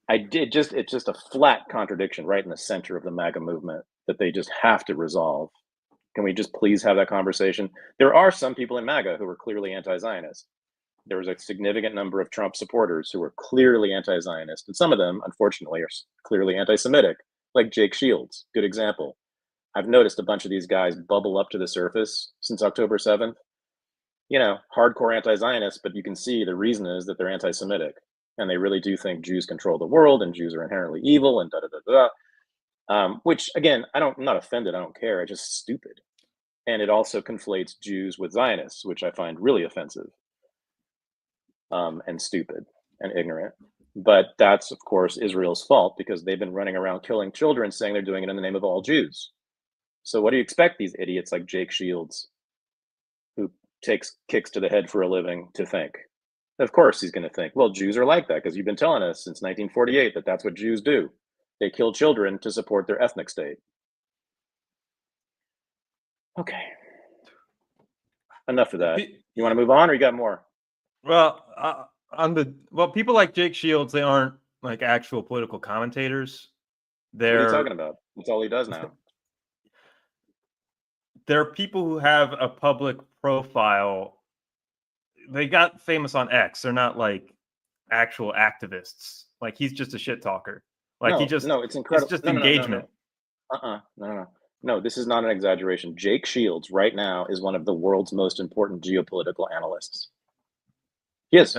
A: It's just a flat contradiction right in the center of the MAGA movement that they just have to resolve. Can we just please have that conversation? There are some people in MAGA who are clearly anti-Zionist. There was a significant number of Trump supporters who were clearly anti-Zionist, and some of them, unfortunately, are clearly anti-Semitic, like Jake Shields, good example. I've noticed a bunch of these guys bubble up to the surface since October 7th. You know, hardcore anti-Zionists, but you can see the reason is that they're anti-Semitic, and they really do think Jews control the world and Jews are inherently evil and da da da da. Which again, I'm not offended. I don't care. It's just stupid, and it also conflates Jews with Zionists, which I find really offensive, and stupid and ignorant. But that's of course Israel's fault because they've been running around killing children, saying they're doing it in the name of all Jews. So what do you expect these idiots like Jake Shields, who takes kicks to the head for a living, to think? Of course he's going to think, well, Jews are like that because you've been telling us since 1948 that that's what Jews do. They kill children to support their ethnic state. Okay. Enough of that. You want to move on or you got more?
B: Well, people like Jake Shields, they aren't like actual political commentators.
A: What are you talking about? That's all he does now.
B: There are people who have a public profile. They got famous on X. They're not like actual activists. Like he's just a shit talker. Like
A: it's incredible.
B: It's just engagement.
A: No, this is not an exaggeration. Jake Shields right now is one of the world's most important geopolitical analysts. He is.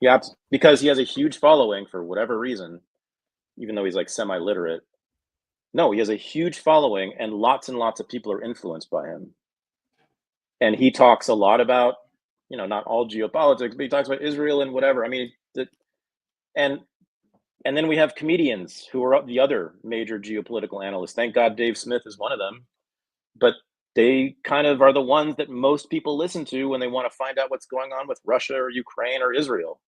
A: Yeah, because he has a huge following for whatever reason, even though he's like semi-literate. No, he has a huge following and lots of people are influenced by him. And he talks a lot about, you know, not all geopolitics, but he talks about Israel and whatever. I mean, and then we have comedians who are the other major geopolitical analysts. Thank God Dave Smith is one of them. But they kind of are the ones that most people listen to when they want to find out what's going on with Russia or Ukraine or Israel.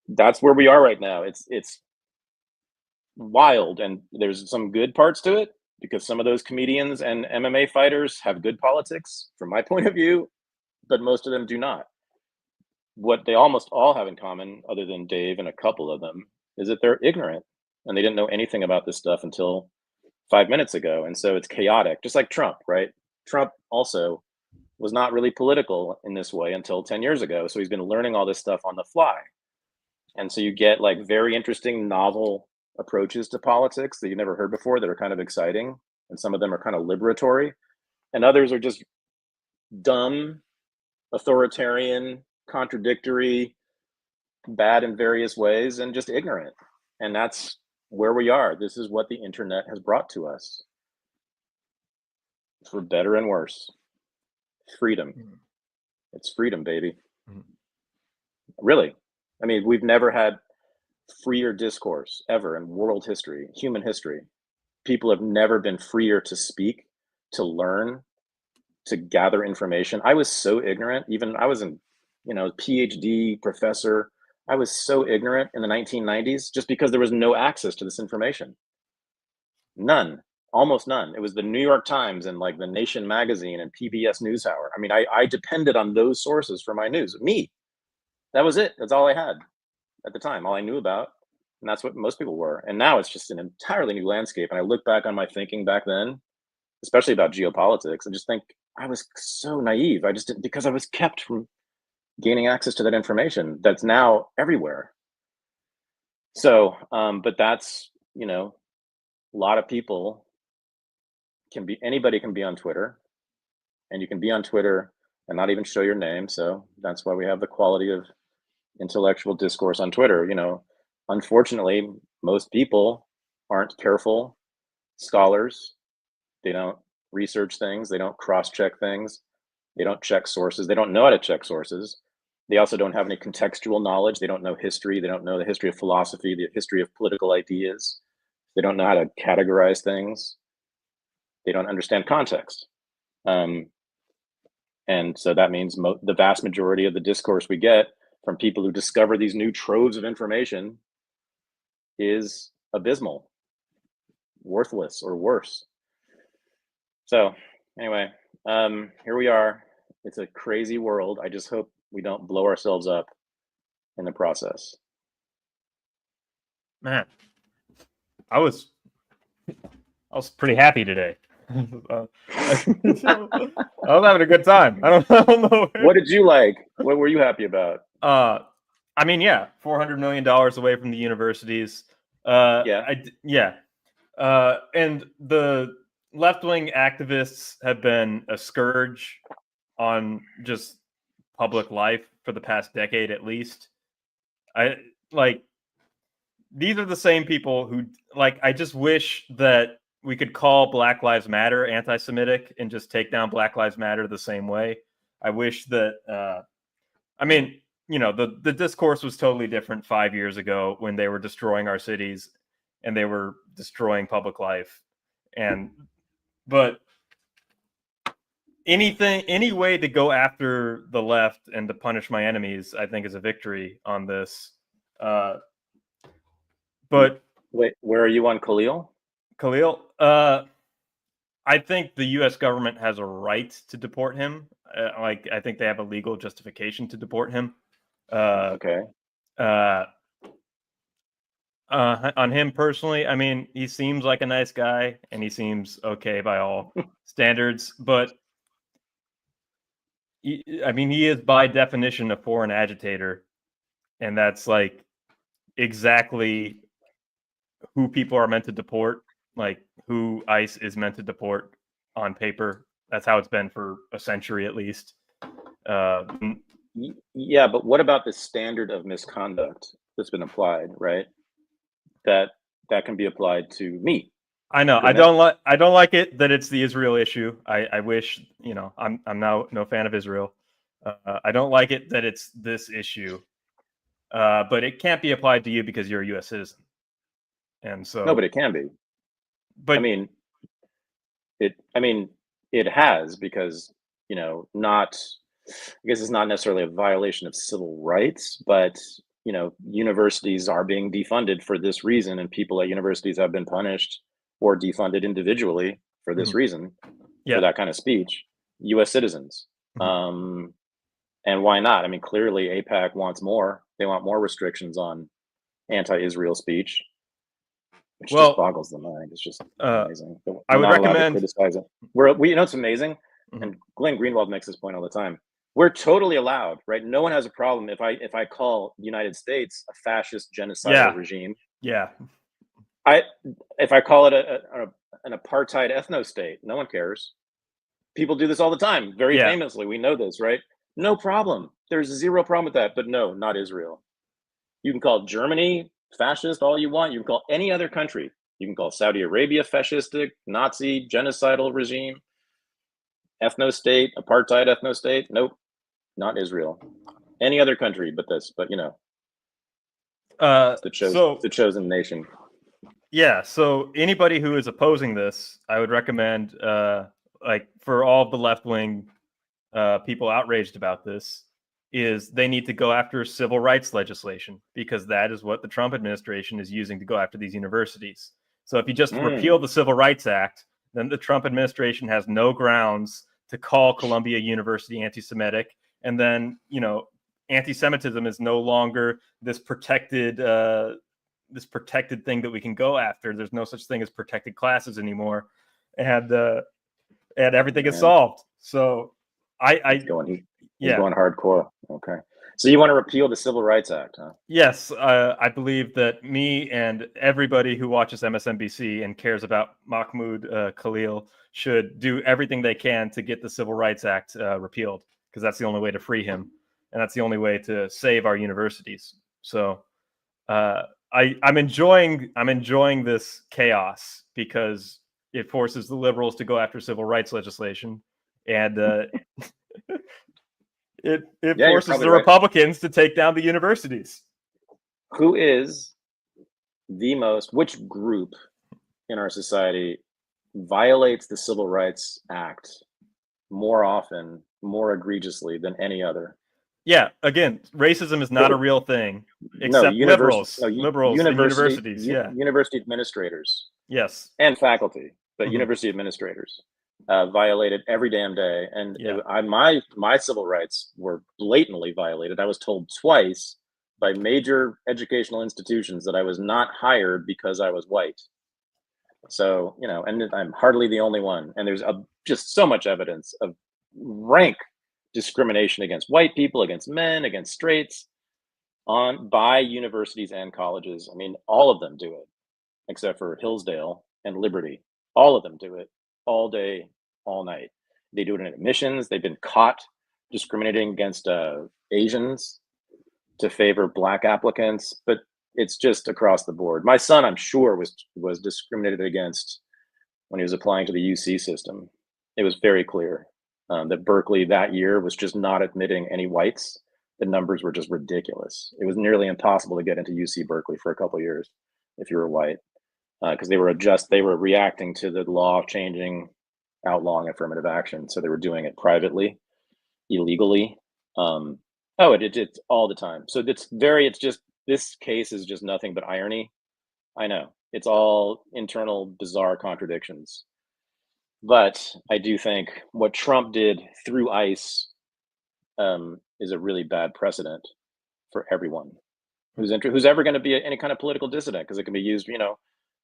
A: That's where we are right now. It's wild, and there's some good parts to it because some of those comedians and MMA fighters have good politics from my point of view, but most of them do not. What they almost all have in common, other than Dave and a couple of them, is that they're ignorant and they didn't know anything about this stuff until 5 minutes ago. And so it's chaotic, just like Trump, right? Trump also was not really political in this way until 10 years ago. So he's been learning all this stuff on the fly. And so you get like very interesting, novel approaches to politics that you never heard before that are kind of exciting. And some of them are kind of liberatory. And others are just dumb, authoritarian, contradictory, bad in various ways, and just ignorant. And that's where we are. This is what the internet has brought to us, for better and worse. Freedom. It's freedom, baby. Really. I mean, we've never had freer discourse ever in world history, human history. People have never been freer to speak, to learn, to gather information. I was so ignorant. Even I was a PhD professor. I was so ignorant in the 1990s just because there was no access to this information. None, almost none. It was the New York Times and like the Nation magazine and PBS NewsHour. I mean, I depended on those sources for my news. Me, that was it. That's all I had at the time, all I knew about. And that's what most people were. And now it's just an entirely new landscape. And I look back on my thinking back then, especially about geopolitics, and just think I was so naive. I just didn't, because I was kept from gaining access to that information that's now everywhere. So, but that's, a lot of people anybody can be on Twitter, and you can be on Twitter and not even show your name. So that's why we have the quality of intellectual discourse on Twitter. Unfortunately, most people aren't careful scholars. They don't research things. They don't cross-check things. They don't check sources. They don't know how to check sources. They also don't have any contextual knowledge. They don't know history. They don't know the history of philosophy, the history of political ideas. They don't know how to categorize things. They don't understand context. And so that means the vast majority of the discourse we get from people who discover these new troves of information is abysmal, worthless, or worse. So anyway, here we are. It's a crazy world. I just hope we don't blow ourselves up in the process.
B: Man, I was pretty happy today. I was having a good time. I don't know.
A: What did you like? What were you happy about?
B: I mean, yeah, $400 million away from the universities.
A: Yeah.
B: And the left-wing activists have been a scourge on just public life for the past decade at least. These are the same people who, I just wish that we could call Black Lives Matter anti-Semitic and just take down Black Lives Matter the same way. I wish that, the discourse was totally different 5 years ago when they were destroying our cities and they were destroying public life. But any way to go after the left and to punish my enemies, I think is a victory on this. But
A: wait, where are you on Khalil?
B: Khalil, I think the U.S. government has a right to deport him. I think they have a legal justification to deport him.
A: Okay.
B: On him personally, I mean, he seems like a nice guy and he seems okay by all standards, but he is by definition a foreign agitator, and that's exactly who people are meant to deport, who ICE is meant to deport on paper. That's how it's been for a century at least.
A: Yeah, but what about the standard of misconduct that's been applied, right? That can be applied to me.
B: I know. I don't like it that it's the Israel issue. I wish, I'm now no fan of Israel. I don't like it that it's this issue. But it can't be applied to you because you're a U.S. citizen. And so
A: no, but it can be. But it has, because not, I guess it's not necessarily a violation of civil rights, but universities are being defunded for this reason, and people at universities have been punished or defunded individually for this reason, for that kind of speech. U.S. citizens. And why not? I mean, clearly AIPAC wants more. They want more restrictions on anti-Israel speech, which just boggles the mind. It's just amazing.
B: I would recommend
A: criticize it. It's amazing. And Glenn Greenwald makes this point all the time. We're totally allowed, right? No one has a problem if I call the United States a fascist genocidal regime.
B: Yeah.
A: If I call it an apartheid ethno-state, no one cares. People do this all the time, very famously. We know this, right? No problem. There's zero problem with that. But no, not Israel. You can call Germany fascist all you want. You can call any other country. You can call Saudi Arabia fascistic, Nazi, genocidal regime, ethno-state, apartheid ethno-state. Nope, not Israel. Any other country but this. But the chosen nation.
B: Yeah. So anybody who is opposing this, I would recommend, for all of the left-wing people outraged about this, is they need to go after civil rights legislation, because that is what the Trump administration is using to go after these universities. So if you just repeal the Civil Rights Act, then the Trump administration has no grounds to call Columbia University anti-Semitic. And then, anti-Semitism is no longer this protected thing that we can go after. There's no such thing as protected classes anymore. And everything is solved. So he's going
A: hardcore. Okay. So you want to repeal the Civil Rights Act, huh?
B: Yes. I believe that me and everybody who watches MSNBC and cares about Mahmoud Khalil should do everything they can to get the Civil Rights Act repealed, because that's the only way to free him. And that's the only way to save our universities. So I'm enjoying this chaos, because it forces the liberals to go after civil rights legislation, and it forces the Republicans to take down the universities.
A: Who is which group in our society violates the Civil Rights Act more often, more egregiously than any other?
B: Yeah, again, racism is not a real thing, except liberals and universities.
A: University administrators.
B: Yes.
A: And faculty, but university administrators violated every damn day. And my civil rights were blatantly violated. I was told twice by major educational institutions that I was not hired because I was white. So, and I'm hardly the only one. And there's just so much evidence of rank discrimination against white people, against men, against straights by universities and colleges. I mean, all of them do it, except for Hillsdale and Liberty. All of them do it all day, all night. They do it in admissions. They've been caught discriminating against Asians to favor Black applicants, but it's just across the board. My son, I'm sure, was discriminated against when he was applying to the UC system. It was very clear that Berkeley that year was just not admitting any whites. The numbers were just ridiculous. It was nearly impossible to get into UC Berkeley for a couple of years if you were white, because they were reacting to the law changing, outlawing affirmative action. So they were doing it privately, illegally. It's all the time. So this case is just nothing but irony. I know it's all internal bizarre contradictions, but I do think what Trump did through ICE is a really bad precedent for everyone who's ever going to be any kind of political dissident, because it can be used,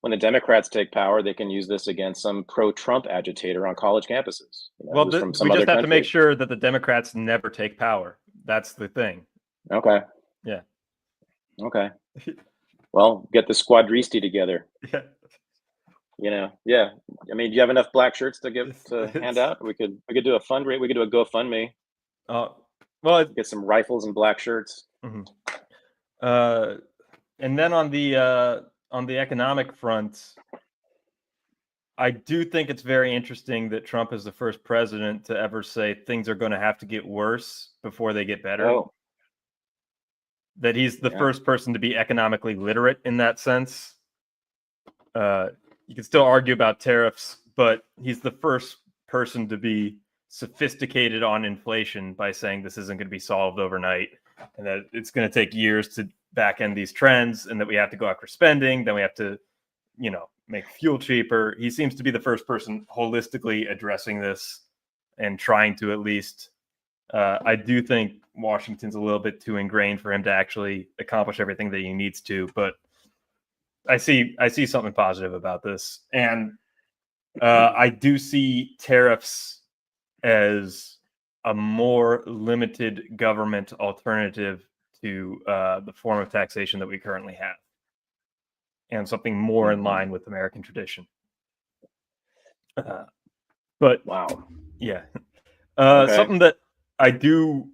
A: when the Democrats take power, they can use this against some pro-Trump agitator on college campuses.
B: Well, we just have to make sure that the Democrats never take power. That's the thing.
A: Okay.
B: Yeah.
A: Okay. Well, get the squadristi together.
B: Yeah.
A: Yeah. I mean, do you have enough black shirts to hand out? We could do a fundraiser. We could do a GoFundMe.
B: Well,
A: get some rifles and black shirts.
B: Mm-hmm. And then on the economic front, I do think it's very interesting that Trump is the first president to ever say things are going to have to get worse before they get better.
A: Oh.
B: That he's the first person to be economically literate in that sense. You can still argue about tariffs, but he's the first person to be sophisticated on inflation by saying this isn't going to be solved overnight, and that it's going to take years to back end these trends, and that we have to go after spending, then we have to, make fuel cheaper. He seems to be the first person holistically addressing this and trying to, at least. I do think Washington's a little bit too ingrained for him to actually accomplish everything that he needs to, but I see something positive about this. And I do see tariffs as a more limited government alternative to the form of taxation that we currently have, and something more in line with American tradition. But
A: wow,
B: yeah, something that I do,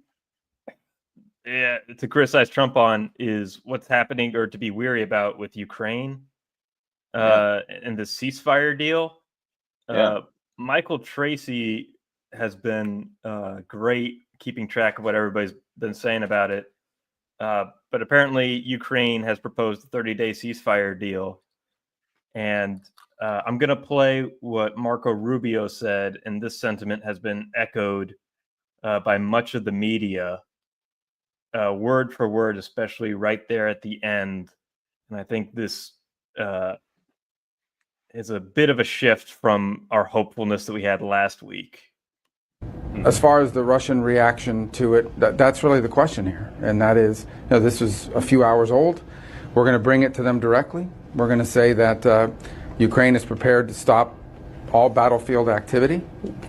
B: to criticize Trump on is what's happening, or to be weary about, with Ukraine and the ceasefire deal. Michael Tracey has been great keeping track of what everybody's been saying about it. But apparently Ukraine has proposed a 30-day ceasefire deal. And I'm going to play what Marco Rubio said, and this sentiment has been echoed by much of the media, word for word, especially right there at the end. And I think this is a bit of a shift from our hopefulness that we had last week.
C: As far as the Russian reaction to it, that's really the question here. And that is, this is a few hours old. We're going to bring it to them directly. We're going to say that Ukraine is prepared to stop all battlefield activity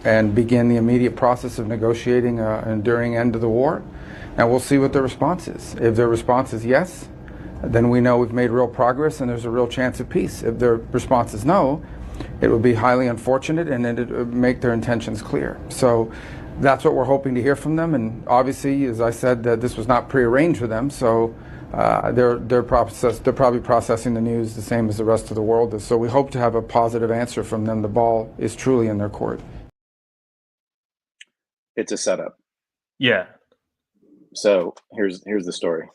C: and begin the immediate process of negotiating an enduring end to the war. And we'll see what their response is. If their response is yes, then we know we've made real progress and there's a real chance of peace. If their response is no, it would be highly unfortunate, and it would make their intentions clear. So that's what we're hoping to hear from them. And obviously, as I said, that this was not prearranged for them. So they're probably processing the news the same as the rest of the world is. So we hope to have a positive answer from them. The ball is truly in their court.
A: It's a setup.
B: Yeah.
A: So here's the story.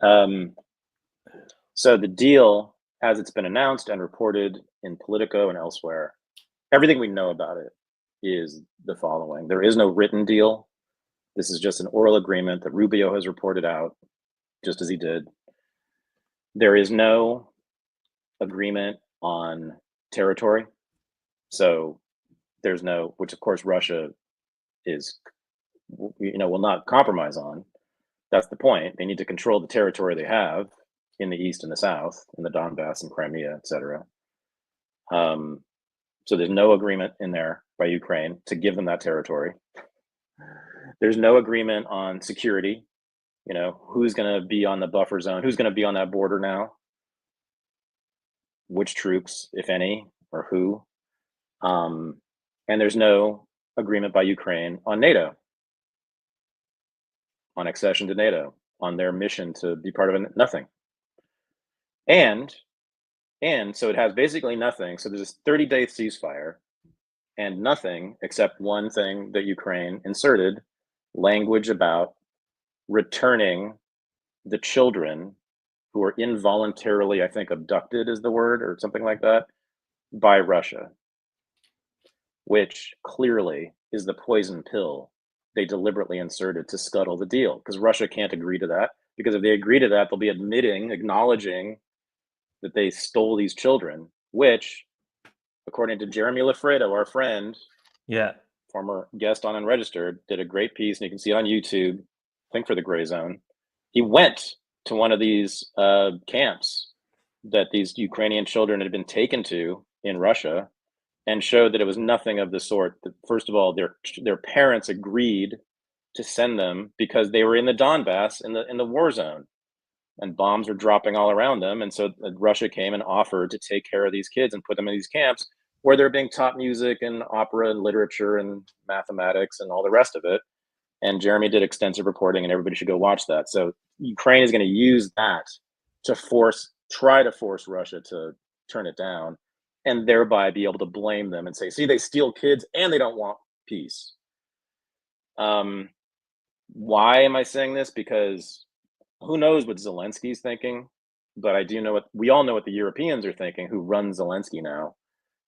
A: So the deal, as it's been announced and reported in Politico and elsewhere, everything we know about it is the following. There is no written deal. This is just an oral agreement that Rubio has reported out, just as he did. There is no agreement on territory. So there's no, which of course Russia is, will not compromise on. That's the point. They need to control the territory they have in the east and the south, in the Donbass and Crimea, etc. So there's no agreement in there by Ukraine to give them that territory. There's no agreement on security. You know, who's going to be on the buffer zone? Who's going to be on that border now? Which troops, if any, or who? And there's no agreement by Ukraine on NATO, on accession to NATO, on their mission to be part of it, nothing. And so it has basically nothing. So there's this 30-day ceasefire and nothing except one thing that Ukraine inserted, language about returning the children who were involuntarily, I think, abducted is the word, or something like that, by Russia, which clearly is the poison pill they deliberately inserted to scuttle the deal, because Russia can't agree to that, because if they agree to that, they'll be acknowledging that they stole these children, which, according to Jeremy Lafredo, our friend, former guest on Unregistered, did a great piece, and you can see it on YouTube, I think for the Gray Zone. He went to one of these camps that these Ukrainian children had been taken to in Russia and showed that it was nothing of the sort. That, first of all, their parents agreed to send them because they were in the Donbass, in the war zone, and bombs were dropping all around them. And so Russia came and offered to take care of these kids and put them in these camps where they're being taught music and opera and literature and mathematics and all the rest of it. And Jeremy did extensive reporting, and everybody should go watch that. So Ukraine is going to use that to try to force Russia to turn it down, and thereby be able to blame them and say, see, they steal kids and they don't want peace. Why am I saying this? Because who knows what Zelensky's thinking, but I do know we all know what the Europeans are thinking, who run Zelensky now,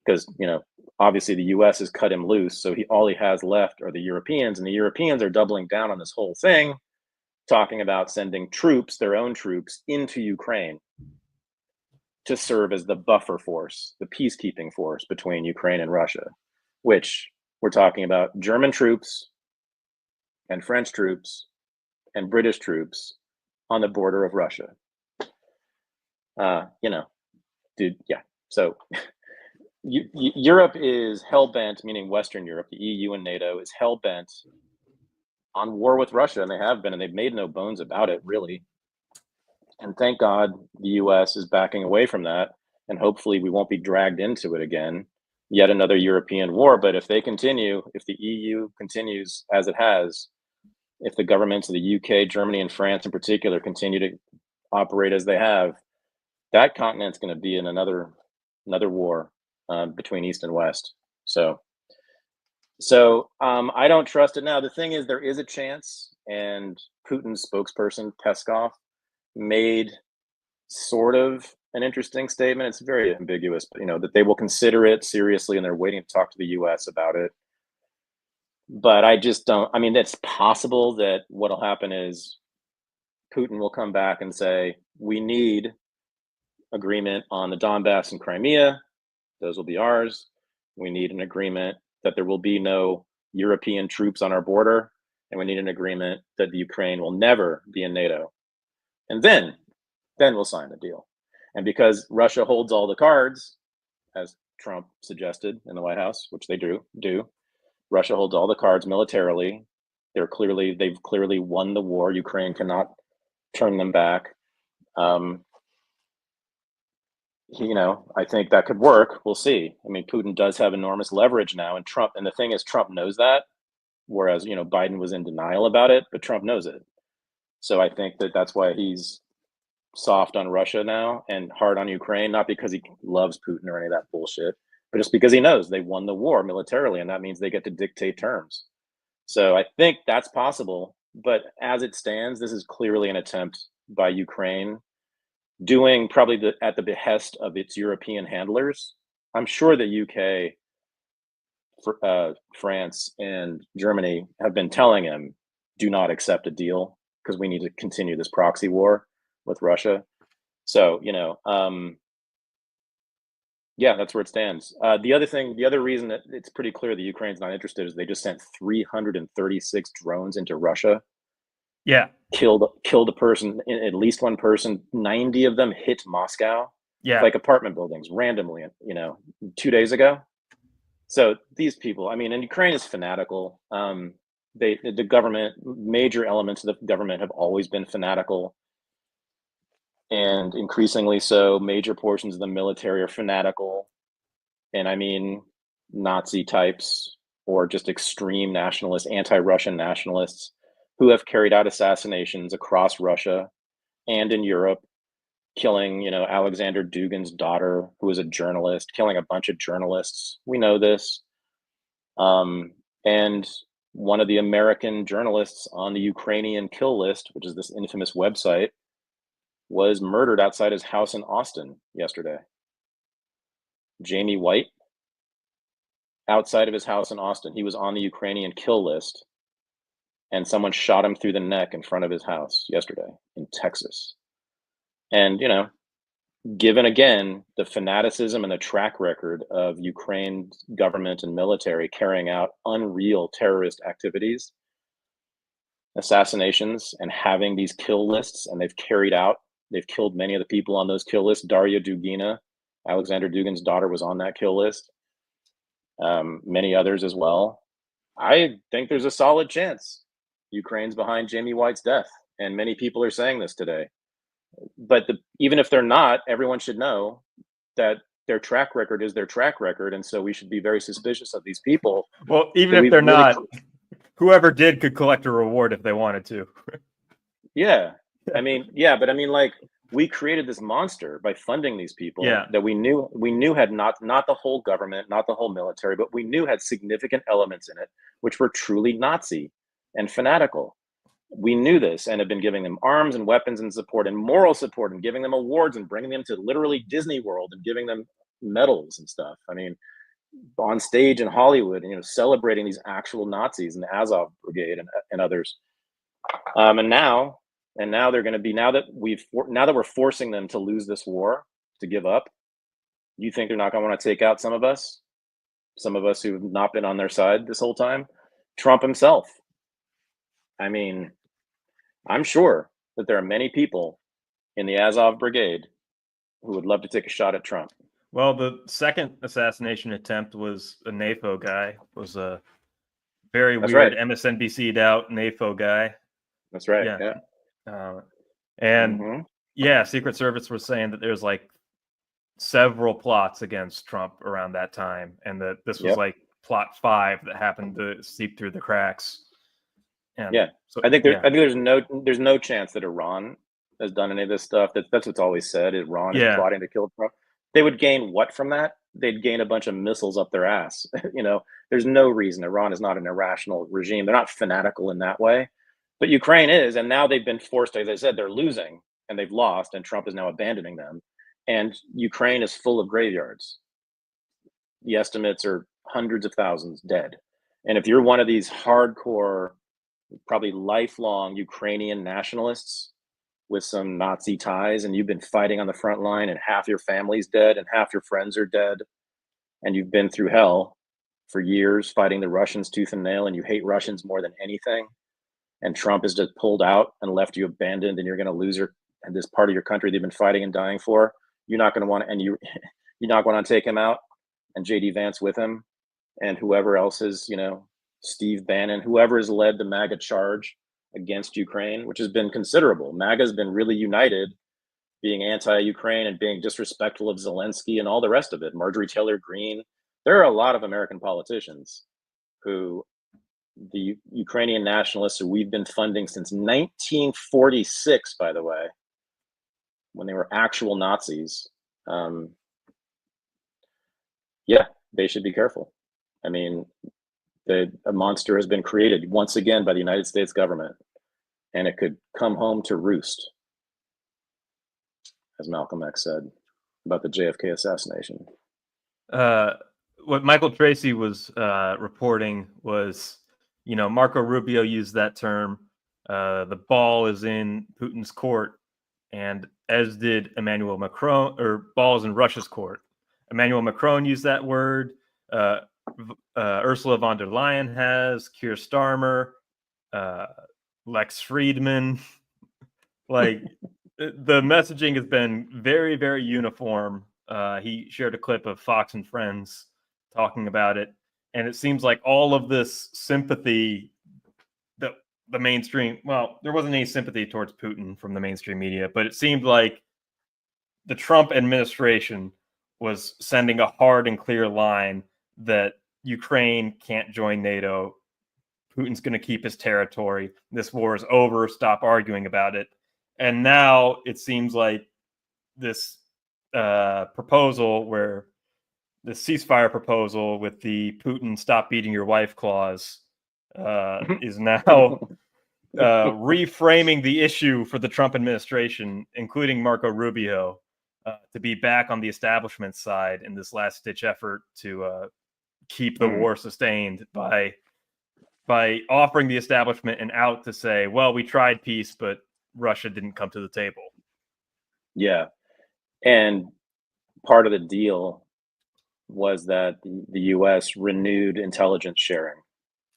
A: because, you know, obviously the US has cut him loose. So all he has left are the Europeans, and the Europeans are doubling down on this whole thing, talking about sending troops, their own troops, into Ukraine to serve as the buffer force, the peacekeeping force between Ukraine and Russia, which we're talking about German troops and French troops and British troops on the border of Russia. You know, dude, yeah. So Europe is hell-bent, meaning Western Europe, the EU and NATO, is hell-bent on war with Russia, and they have been, and they've made no bones about it, really. And thank God the US is backing away from that, and hopefully we won't be dragged into it again, yet another European war. But if they continue, if the EU continues as it has, if the governments of the UK, Germany, and France in particular continue to operate as they have, that continent's going to be in another war between East and West. So I don't trust it. Now, the thing is, there is a chance, and Putin's spokesperson, Peskov, made sort of an interesting statement. It's very ambiguous, but, you know, that they will consider it seriously and they're waiting to talk to the US about it. But I just don't, I mean, it's possible that what'll happen is Putin will come back and say, we need agreement on the Donbass and Crimea. Those will be ours. We need an agreement that there will be no European troops on our border. And we need an agreement that the Ukraine will never be in NATO. And then we'll sign the deal. And because Russia holds all the cards, as Trump suggested in the White House, which they do, Russia holds all the cards militarily. They've clearly won the war. Ukraine cannot turn them back. You know, I think that could work. We'll see. I mean, Putin does have enormous leverage now, and the thing is, Trump knows that, whereas, you know, Biden was in denial about it, but Trump knows it. So I think that's why he's soft on Russia now and hard on Ukraine, not because he loves Putin or any of that bullshit, but just because he knows they won the war militarily, and that means they get to dictate terms. So I think that's possible, but as it stands, this is clearly an attempt by Ukraine, doing probably at the behest of its European handlers. I'm sure the UK, France, and Germany have been telling him, do not accept a deal because we need to continue this proxy war with Russia. So, you know, yeah, that's where it stands. The other reason that it's pretty clear the Ukraine's not interested is they just sent 336 drones into Russia. killed a person, at least one person. 90 of them hit Moscow, like apartment buildings, randomly, 2 days ago. So these people, I mean, and Ukraine is fanatical. The government, major elements of the government have always been fanatical, and increasingly so. Major portions of the military are fanatical, and I mean Nazi types or just extreme nationalists, anti-Russian nationalists who have carried out assassinations across Russia and in Europe, killing, Alexander Dugin's daughter, who was a journalist, killing a bunch of journalists. We know this. And one of the American journalists on the Ukrainian kill list, which is this infamous website, was murdered outside his house in Austin yesterday. Jamie White, outside of his house in Austin. He was on the Ukrainian kill list, and someone shot him through the neck in front of his house yesterday in Texas. And, given again the fanaticism and the track record of Ukraine's government and military carrying out unreal terrorist activities, assassinations, and having these kill lists, and they've killed many of the people on those kill lists. Daria Dugina, Alexander Dugin's daughter, was on that kill list. Many others as well. I think there's a solid chance Ukraine's behind Jamie White's death, and many people are saying this today. But even if they're not, everyone should know that their track record is their track record, and so we should be very suspicious of these people.
B: Well, even if they're not, whoever did could collect a reward if they wanted to.
A: Yeah, I mean, like, we created this monster by funding these people that we knew had not the whole government, not the whole military, but we knew had significant elements in it which were truly Nazi and fanatical. We knew this and have been giving them arms and weapons and support and moral support and giving them awards and bringing them to literally Disney World and giving them medals and stuff. I mean, on stage in Hollywood, celebrating these actual Nazis and the Azov Brigade and others. And now they're going to be, now that we're forcing them to lose this war, to give up. You think they're not going to want to take out some of us who have not been on their side this whole time? Trump himself. I mean, I'm sure that there are many people in the Azov Brigade who would love to take a shot at Trump.
B: Well, the second assassination attempt was a NATO guy. It was a very weird MSNBC'd out NATO guy.
A: That's right. Yeah.
B: Secret Service was saying that there's like several plots against Trump around that time, and that this was like plot 5 that happened to seep through the cracks. And so,
A: I think there's no chance that Iran has done any of this stuff. That's what's always said. Iran is plotting to kill Trump. They would gain what from that? They'd gain a bunch of missiles up their ass. There's no reason. Iran is not an irrational regime. They're not fanatical in that way. But Ukraine is, and now they've been forced, as I said, they're losing and they've lost, and Trump is now abandoning them. And Ukraine is full of graveyards. The estimates are hundreds of thousands dead. And if you're one of these hardcore, probably lifelong Ukrainian nationalists with some Nazi ties, and you've been fighting on the front line, and half your family's dead and half your friends are dead, and you've been through hell for years fighting the Russians tooth and nail, and you hate Russians more than anything, and Trump has just pulled out and left you abandoned, and you're going to lose this part of your country that you've been fighting and dying for, you're not going to want to, and you're not going to take him out, and JD Vance with him, and whoever else is, Steve Bannon, whoever has led the MAGA charge against Ukraine, which has been considerable. MAGA has been really united, being anti-Ukraine and being disrespectful of Zelensky and all the rest of it. Marjorie Taylor Greene. There are a lot of American politicians who the Ukrainian nationalists who we've been funding since 1946, by the way, when they were actual Nazis. They should be careful. I mean, a monster has been created once again by the United States government, and it could come home to roost, as Malcolm X said about the JFK assassination.
B: What Michael Tracey was reporting was, Marco Rubio used that term. The ball is in Putin's court, and as did Emmanuel Macron, or ball is in Russia's court. Emmanuel Macron used that word. Ursula von der Leyen has, Keir Starmer, Lex Friedman. Like the messaging has been very, very uniform. He shared a clip of Fox and Friends talking about it, and it seems like all of this sympathy that the mainstream, well, there wasn't any sympathy towards Putin from the mainstream media, but it seemed like the Trump administration was sending a hard and clear line that Ukraine can't join NATO. Putin's going to keep his territory. This war is over. Stop arguing about it. And now it seems like this proposal, where the ceasefire proposal with the Putin stop beating your wife clause is now reframing the issue for the Trump administration, including Marco Rubio, to be back on the establishment side in this last-ditch effort to keep the war sustained by offering the establishment an out to say, well, we tried peace, but Russia didn't come to the table.
A: Yeah. And part of the deal was that the US renewed intelligence sharing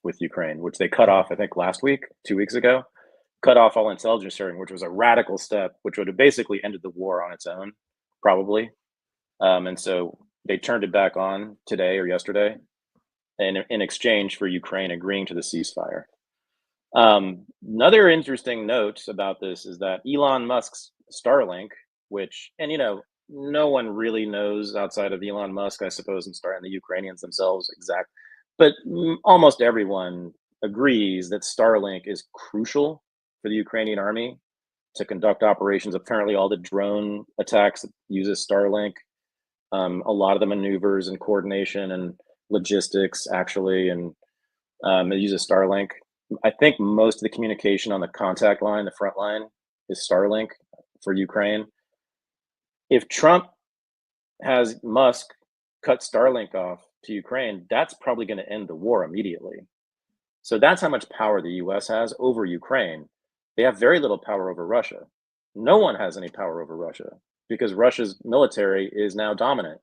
A: with Ukraine, which they cut off, I think, last week, 2 weeks ago, cut off all intelligence sharing, which was a radical step, which would have basically ended the war on its own, probably. And so they turned it back on today or yesterday in exchange for Ukraine agreeing to the ceasefire. Another interesting note about this is that Elon Musk's Starlink, which, and no one really knows outside of Elon Musk, I suppose, and the Ukrainians themselves but almost everyone agrees that Starlink is crucial for the Ukrainian army to conduct operations. Apparently all the drone attacks uses Starlink, a lot of the maneuvers and coordination and logistics actually, and it uses Starlink. I think most of the communication on the contact line, the front line, is Starlink for Ukraine. If Trump has Musk cut Starlink off to Ukraine, that's probably going to end the war immediately. So that's how much power the US has over Ukraine. They have very little power over Russia. No one has any power over Russia because Russia's military is now dominant.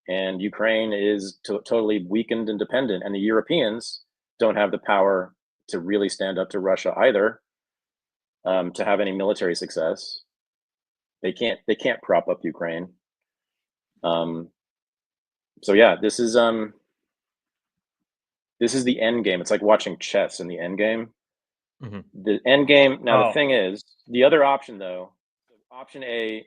A: And Ukraine is totally weakened and dependent. And the Europeans don't have the power to really stand up to Russia either, to have any military success. They can't prop up Ukraine. So yeah, this is the end game. It's like watching chess in the end game.
B: Mm-hmm.
A: The end game. Now the thing is, the other option though, option A,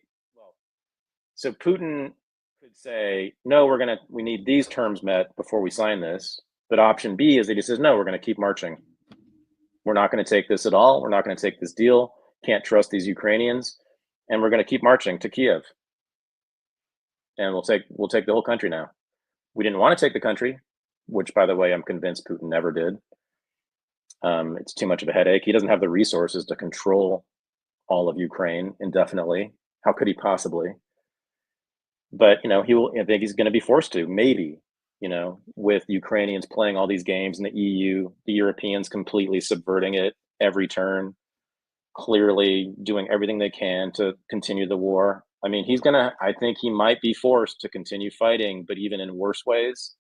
A: so Putin could say, no, we need these terms met before we sign this. But option B is that he says, no, we're going to keep marching. We're not going to take this at all. We're not going to take this deal. Can't trust these Ukrainians. And we're going to keep marching to Kiev. And we'll take the whole country now. We didn't want to take the country, which, by the way, I'm convinced Putin never did. It's too much of a headache. He doesn't have the resources to control all of Ukraine indefinitely. How could he possibly? But, I think he's going to be forced to, maybe, with Ukrainians playing all these games in the EU, the Europeans completely subverting it every turn, clearly doing everything they can to continue the war. I mean, I think he might be forced to continue fighting, but even in worse ways.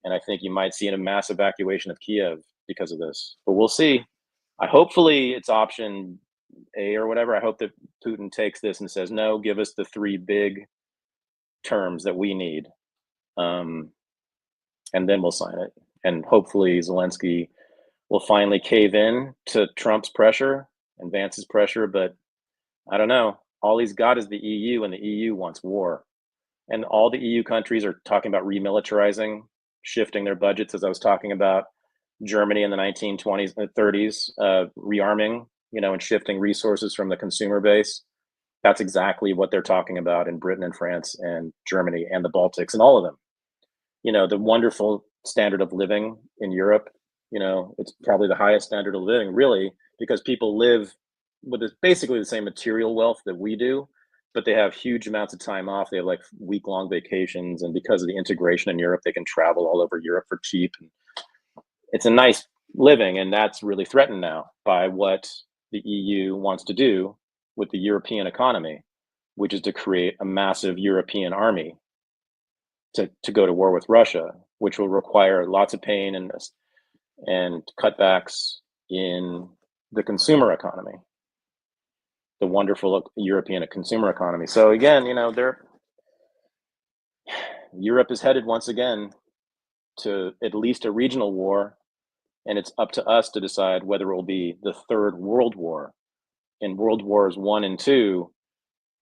A: And I think you might see a mass evacuation of Kiev because of this. But we'll see. Hopefully it's option A or whatever. I hope that Putin takes this and says, no, give us the 3 big terms that we need. And then we'll sign it. And hopefully Zelensky will finally cave in to Trump's pressure and Vance's pressure. But I don't know. All he's got is the EU, and the EU wants war. And all the EU countries are talking about remilitarizing, shifting their budgets, as I was talking about. Germany in the 1920s and 30s, rearming, and shifting resources from the consumer base. That's exactly what they're talking about in Britain and France and Germany and the Baltics and all of them. The wonderful standard of living in Europe, it's probably the highest standard of living, really, because people live with basically the same material wealth that we do, but they have huge amounts of time off. They have like week-long vacations, and because of the integration in Europe, they can travel all over Europe for cheap. And it's a nice living, and that's really threatened now by what the EU wants to do with the European economy, which is to create a massive European army to go to war with Russia, which will require lots of pain and cutbacks in the consumer economy, the wonderful European consumer economy. So again, Europe is headed once again to at least a regional war, and it's up to us to decide whether it will be the third world war. In World Wars I and II,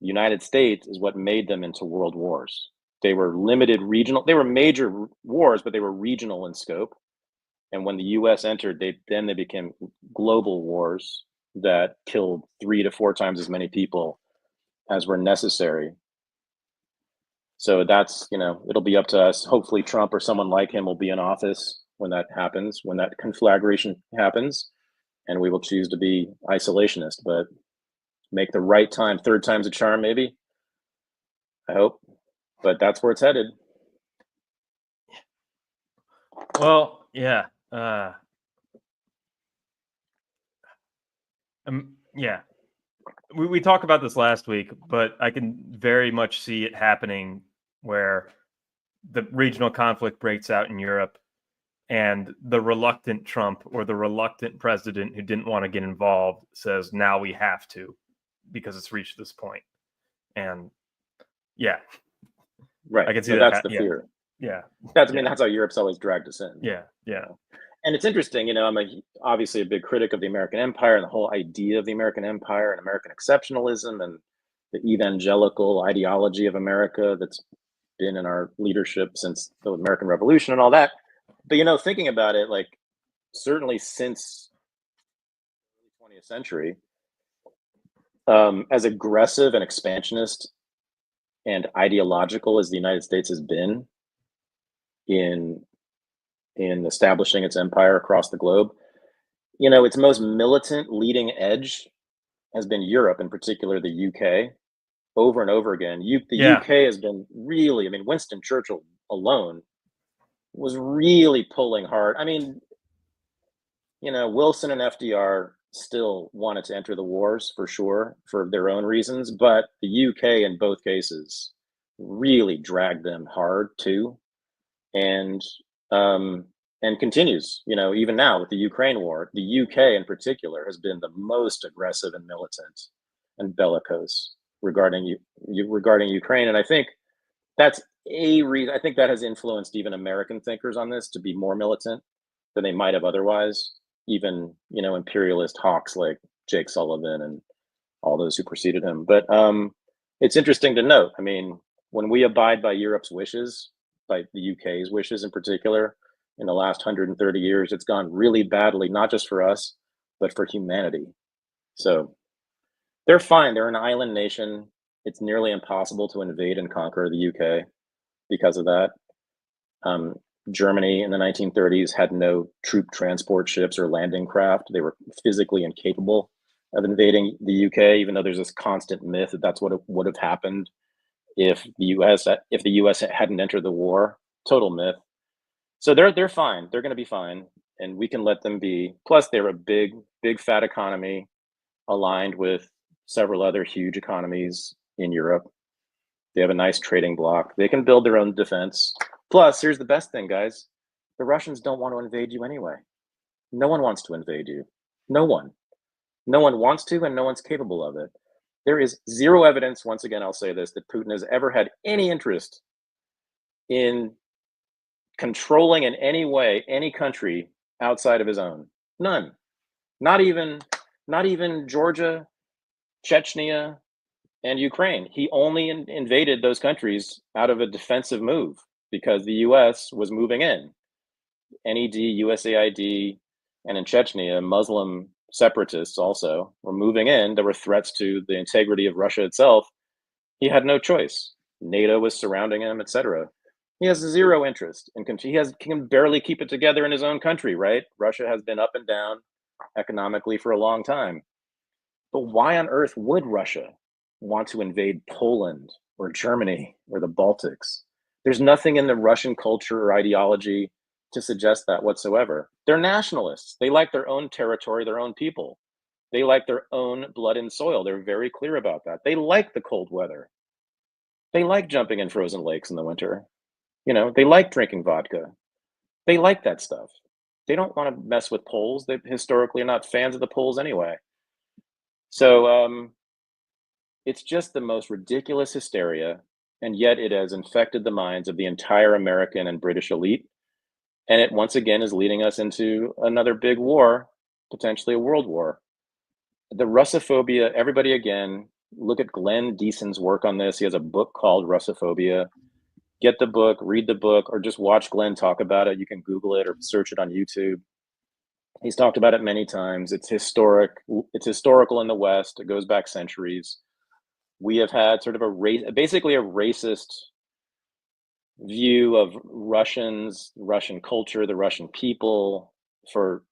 A: the United States is what made them into world wars. They were limited regional, they were major wars, but they were regional in scope. And when the US entered, they became global wars that killed 3 to 4 times as many people as were necessary. So that's, it'll be up to us. Hopefully Trump or someone like him will be in office when that happens, when that conflagration happens, and we will choose to be isolationist, but make the right time, third time's a charm, maybe. I hope, but that's where it's headed.
B: Well, yeah. Yeah. We talked about this last week, but I can very much see it happening where the regional conflict breaks out in Europe and the reluctant Trump or the reluctant president who didn't want to get involved says, now we have to, because it's reached this point. And yeah.
A: Right.
B: I can see
A: so
B: that.
A: That's the fear.
B: Yeah.
A: That's how Europe's always dragged us in.
B: Yeah. Yeah.
A: And it's interesting, I'm obviously a big critic of the American empire and the whole idea of the American empire and American exceptionalism and the evangelical ideology of America that's been in our leadership since the American Revolution and all that. But, thinking about it, like certainly since the 20th century, as aggressive and expansionist and ideological as the United States has been in establishing its empire across the globe, its most militant leading edge has been Europe, in particular the UK, over and over again. The UK has been really, Winston Churchill alone was really pulling hard. Wilson and FDR still wanted to enter the wars for sure for their own reasons, but the UK in both cases really dragged them hard too. And continues, even now with the Ukraine war. The UK in particular has been the most aggressive and militant and bellicose regarding Ukraine. And I think that's a reason. I think that has influenced even American thinkers on this to be more militant than they might have otherwise. Even, imperialist hawks like Jake Sullivan and all those who preceded him. But it's interesting to note, when we abide by Europe's wishes, by the UK's wishes in particular, in the last 130 years, it's gone really badly, not just for us, but for humanity. So they're fine. They're an island nation. It's nearly impossible to invade and conquer the UK because of that. Germany in the 1930s had no troop transport ships or landing craft. They were physically incapable of invading the UK, even though there's this constant myth that that's what would have happened if the US hadn't entered the war. Total myth. So they're fine. They're going to be fine, and we can let them be. Plus, they're a big fat economy aligned with several other huge economies in Europe. They have a nice trading bloc. They can build their own defense. Plus, here's the best thing, guys. The Russians don't want to invade you anyway. No one wants to invade you. No one. No one wants to, and no one's capable of it. There is zero evidence, once again, I'll say this, that Putin has ever had any interest in controlling in any way any country outside of his own. None. Not even Georgia, Chechnya, and Ukraine. He only invaded those countries out of a defensive move because the US was moving in. NED, USAID, and in Chechnya, Muslim separatists also were moving in. There were threats to the integrity of Russia itself. He had no choice. NATO was surrounding him, etc. He has zero interest in country. He can barely keep it together in his own country, right? Russia has been up and down economically for a long time. But why on earth would Russia want to invade Poland or Germany or the Baltics? There's nothing in the Russian culture or ideology to suggest that whatsoever. They're nationalists. They like their own territory, their own people. They like their own blood and soil. They're very clear about that. They like the cold weather. They like jumping in frozen lakes in the winter. They like drinking vodka. They like that stuff. they don't want to mess with Poles. They historically are not fans of the Poles anyway. So it's just the most ridiculous hysteria, and yet it has infected the minds of the entire American and British elite. And it once again is leading us into another big war, potentially a world war. The Russophobia, everybody again, look at Glenn Deason's work on this. He has a book called Russophobia. Get the book, read the book, or just watch Glenn talk about it. You can Google it or search it on YouTube. He's talked about it many times. It's historic. It's historical in the West. It goes back centuries. We have had sort of basically a racist view of Russians, Russian culture, the Russian people for,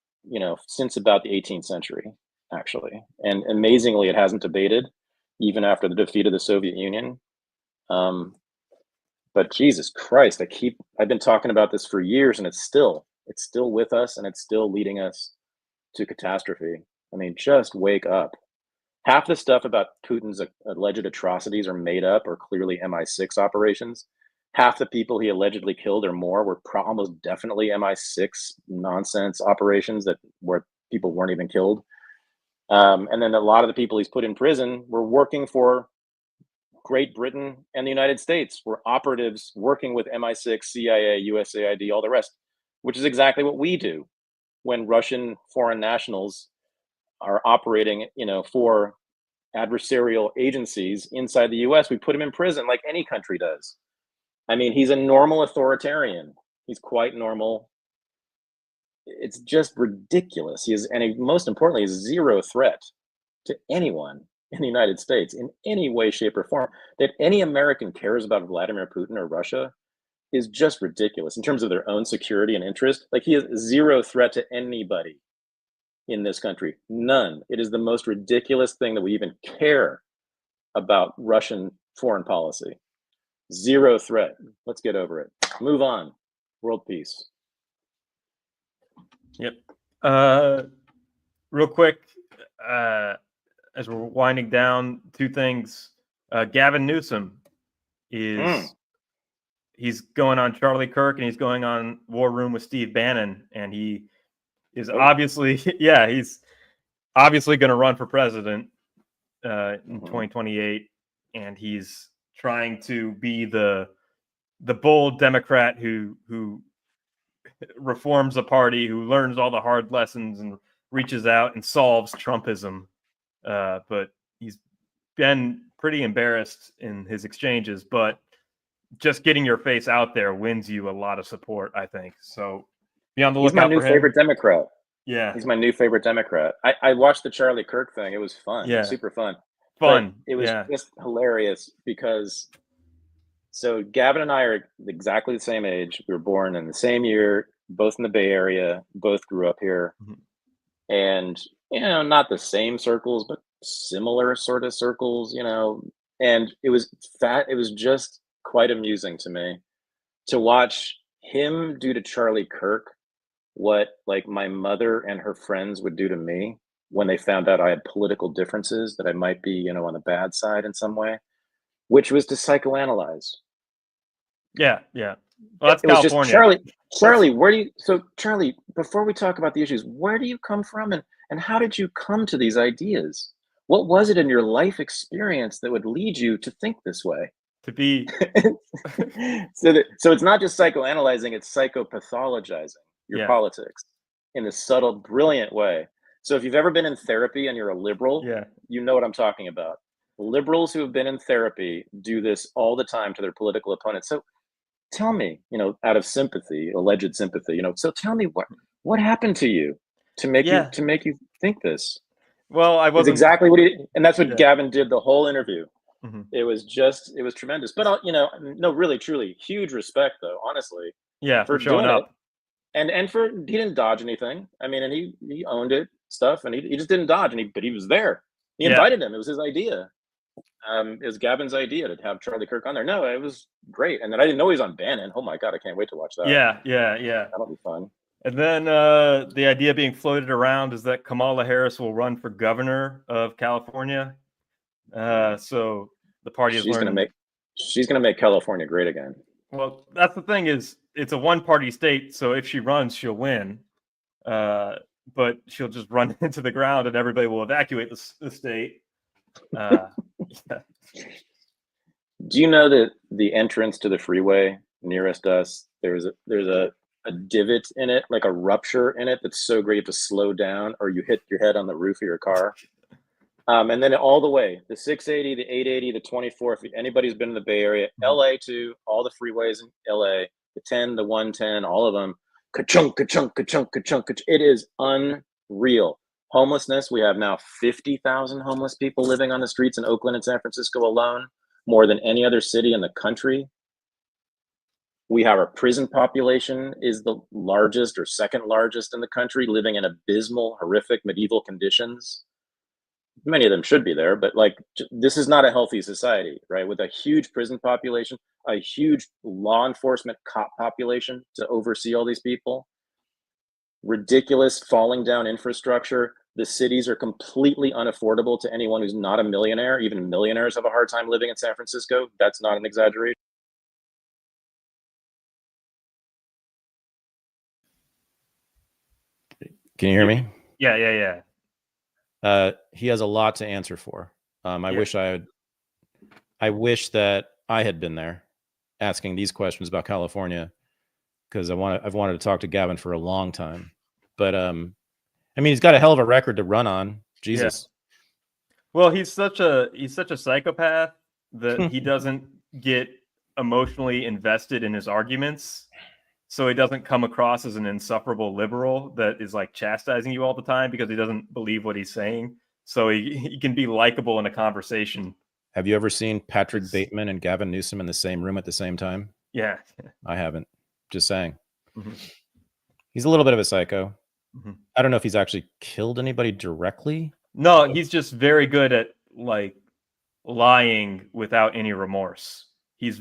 A: since about the 18th century, actually. And amazingly, it hasn't abated even after the defeat of the Soviet Union. But Jesus Christ, I've been talking about this for years, and it's still with us, and it's still leading us to catastrophe. I mean, just wake up. Half the stuff about Putin's alleged atrocities are made up or clearly MI6 operations. Half the people he allegedly killed or more were almost definitely MI6 nonsense operations where people weren't even killed. And then a lot of the people he's put in prison were working for Great Britain and the United States, were operatives working with MI6, CIA, USAID, all the rest, which is exactly what we do when Russian foreign nationals are operating, for adversarial agencies inside the US. We put him in prison like any country does. I mean, he's a normal authoritarian. He's quite normal. It's just ridiculous. Most importantly, he's zero threat to anyone in the United States in any way, shape, or form. That any American cares about Vladimir Putin or Russia is just ridiculous in terms of their own security and interest. Like, he is zero threat to anybody in this country. None. It is the most ridiculous thing that we even care about Russian foreign policy. Zero threat. Let's get over it. Move on. World peace.
B: Yep. Real quick, as we're winding down, two things. Gavin Newsom he's going on Charlie Kirk, and he's going on War Room with Steve Bannon, and he is obviously, he's obviously going to run for president in 2028, and he's trying to be the bold Democrat who reforms a party, who learns all the hard lessons and reaches out and solves Trumpism. But he's been pretty embarrassed in his exchanges, but just getting your face out there wins you a lot of support, I think. So be on the lookout for him.
A: He's my new favorite Democrat.
B: Yeah.
A: He's my new favorite Democrat. I watched the Charlie Kirk thing. It was fun.
B: Yeah.
A: Super fun.
B: Fun.
A: But it was just hilarious because so Gavin and I are exactly the same age. We were born in the same year, both in the Bay Area, both grew up here. And, not the same circles, but similar sort of circles, and it was just quite amusing to me to watch him do to Charlie Kirk what like my mother and her friends would do to me when they found out I had political differences, that I might be, on the bad side in some way, which was to psychoanalyze.
B: Yeah. Well, that's
A: it was
B: California.
A: Just, Charlie, Charlie, before we talk about the issues, where do you come from, and how did you come to these ideas? What was it in your life experience that would lead you to think this way?
B: To be
A: so it's not just psychoanalyzing, it's psychopathologizing your politics in a subtle, brilliant way. So if you've ever been in therapy and you're a liberal, you know what I'm talking about. Liberals who have been in therapy do this all the time to their political opponents. So tell me, out of sympathy, alleged sympathy, so tell me what happened to you to make you think this.
B: Well, I wasn't
A: exactly what and that's what Gavin did the whole interview. It was tremendous. But no, really, truly, huge respect though, honestly.
B: Yeah, for showing
A: doing
B: up.
A: And for he didn't dodge anything. I mean, and he owned it stuff, and he just didn't dodge, but he was there. He invited him. It was his idea. It was Gavin's idea to have Charlie Kirk on there. No, it was great. And then I didn't know he was on Bannon. Oh my God, I can't wait to watch that.
B: Yeah.
A: That'll be fun.
B: And then the idea being floated around is that Kamala Harris will run for governor of California. So the party
A: she's going to make California great again.
B: Well, that's the thing, is it's a one-party state, so if she runs, she'll win. but she'll just run into the ground and everybody will evacuate the state. Yeah.
A: Do you know that the entrance to the freeway nearest us, there's a divot in it, like a rupture in it that's so great you have to slow down or you hit your head on the roof of your car. And then all the way, the 680, the 880, the 24, if anybody's been in the Bay Area, LA too, all the freeways in LA, the 10, the 110, all of them, ka-chunk, ka-chunk, ka-chunk, ka-chunk, ka-chunk. It is unreal. Homelessness, we have now 50,000 homeless people living on the streets in Oakland and San Francisco alone, more than any other city in the country. We have our prison population is the largest or second largest in the country, living in abysmal, horrific medieval conditions. Many of them should be there, but like, this is not a healthy society, right? With a huge prison population, a huge law enforcement cop population to oversee all these people, ridiculous falling down infrastructure. The cities are completely unaffordable to anyone who's not a millionaire. Even millionaires have a hard time living in San Francisco. That's not an exaggeration.
D: Can you hear me?
B: Yeah.
D: He has a lot to answer for. I wish that I had been there asking these questions about California, because I've wanted to talk to Gavin for a long time. But I mean, he's got a hell of a record to run on. Jesus.
B: Yeah. Well, he's such a psychopath that he doesn't get emotionally invested in his arguments. So he doesn't come across as an insufferable liberal that is like chastising you all the time because he doesn't believe what he's saying. So he can be likable in a conversation.
D: Have you ever seen Patrick Bateman and Gavin Newsom in the same room at the same time?
B: Yeah.
D: I haven't. Just saying.
B: Mm-hmm.
D: He's a little bit of a psycho.
B: Mm-hmm.
D: I don't know if he's actually killed anybody directly.
B: No, he's just very good at like lying without any remorse. He's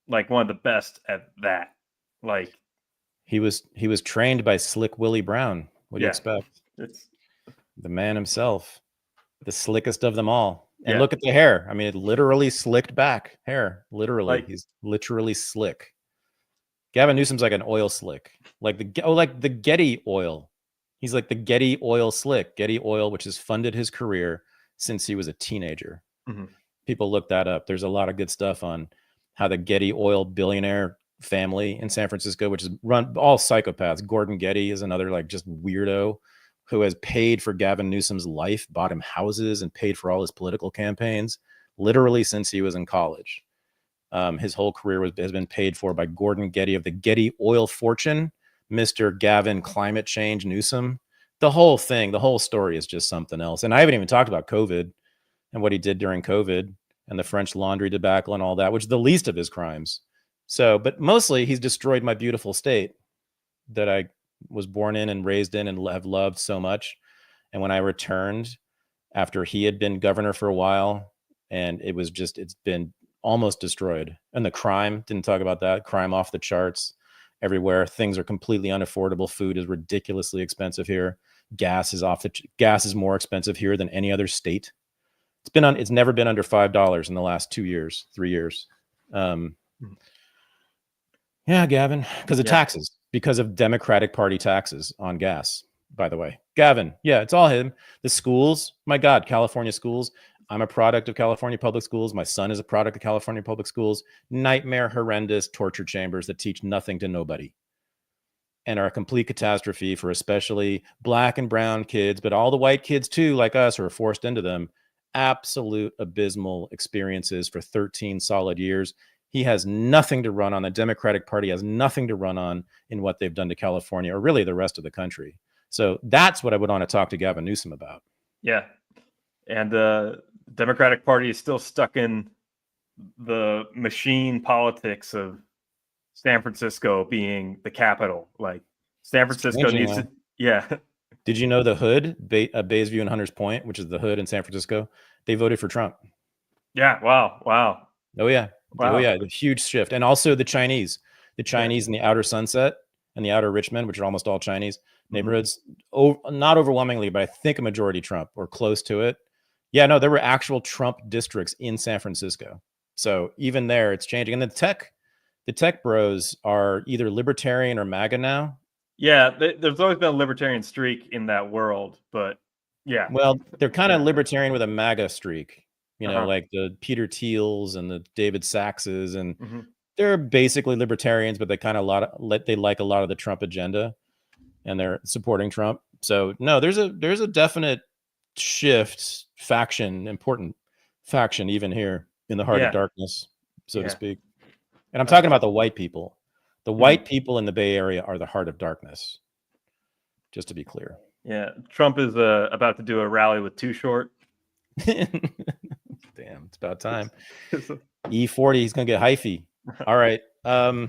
B: like one of the best at that. Like
D: he was trained by Slick Willie Brown. What do you expect?
B: It's
D: the man himself, the slickest of them all. And look at the hair. I mean, it literally slicked back hair. Literally, he's literally slick. Gavin Newsom's like an oil slick, like the Getty oil. He's like the Getty oil slick. Getty oil, which has funded his career since he was a teenager.
B: Mm-hmm.
D: People look that up. There's a lot of good stuff on how the Getty oil billionaire family in San Francisco, which is run all psychopaths. Gordon Getty is another like just weirdo who has paid for Gavin Newsom's life, bought him houses and paid for all his political campaigns, literally since he was in college. His whole career has been paid for by Gordon Getty of the Getty oil fortune, Mr. Gavin Climate Change Newsom. The whole thing, the whole story is just something else. And I haven't even talked about COVID and what he did during COVID and the French laundry debacle and all that, which is the least of his crimes. So, but mostly he's destroyed my beautiful state that I was born in and raised in and have loved so much. And when I returned after he had been governor for a while, and it's been almost destroyed. And the crime, didn't talk about that, crime off the charts everywhere. Things are completely unaffordable. Food is ridiculously expensive here. Gas is more expensive here than any other state. It's never been under $5 in the last 3 years. Yeah, Gavin, because of taxes, because of Democratic Party taxes on gas, by the way. Gavin, yeah, it's all him. The schools, my God, California schools. I'm a product of California public schools. My son is a product of California public schools. Nightmare, horrendous torture chambers that teach nothing to nobody and are a complete catastrophe for especially Black and brown kids, but all the white kids too, like us, who are forced into them. Absolute abysmal experiences for 13 solid years. He has nothing to run on. The Democratic Party has nothing to run on in what they've done to California or really the rest of the country. So that's what I would want to talk to Gavin Newsom about.
B: Yeah. And the Democratic Party is still stuck in the machine politics of San Francisco being the capital. Like San Francisco needs to, yeah.
D: Did you know the Hood, Baysview and Hunters Point, which is the Hood in San Francisco, they voted for Trump?
B: Yeah. Wow.
D: Oh, yeah.
B: Wow.
D: Oh, yeah. The huge shift. And also the Chinese in the outer Sunset and the outer Richmond, which are almost all Chinese neighborhoods. Not overwhelmingly, but I think a majority Trump or close to it. Yeah, no, there were actual Trump districts in San Francisco. So even there, it's changing. And the tech bros are either libertarian or MAGA now.
B: Yeah, there's always been a libertarian streak in that world, but yeah.
D: Well, they're kind of libertarian with a MAGA streak,
B: Uh-huh.
D: like the Peter Thiels and the David Saxes, and
B: Mhm.
D: they're basically libertarians, but they kind of they like a lot of the Trump agenda, and they're supporting Trump. So no, there's a definite shift, important faction, even here in the heart
B: Yeah.
D: of darkness, so to
B: Yeah.
D: speak. And I'm talking about the white people. The
B: Mhm.
D: white people in the Bay Area are the heart of darkness. Just to be clear.
B: Yeah, Trump is about to do a rally with Too Short.
D: Damn, it's about time. E40, he's gonna get hyphy. All right. I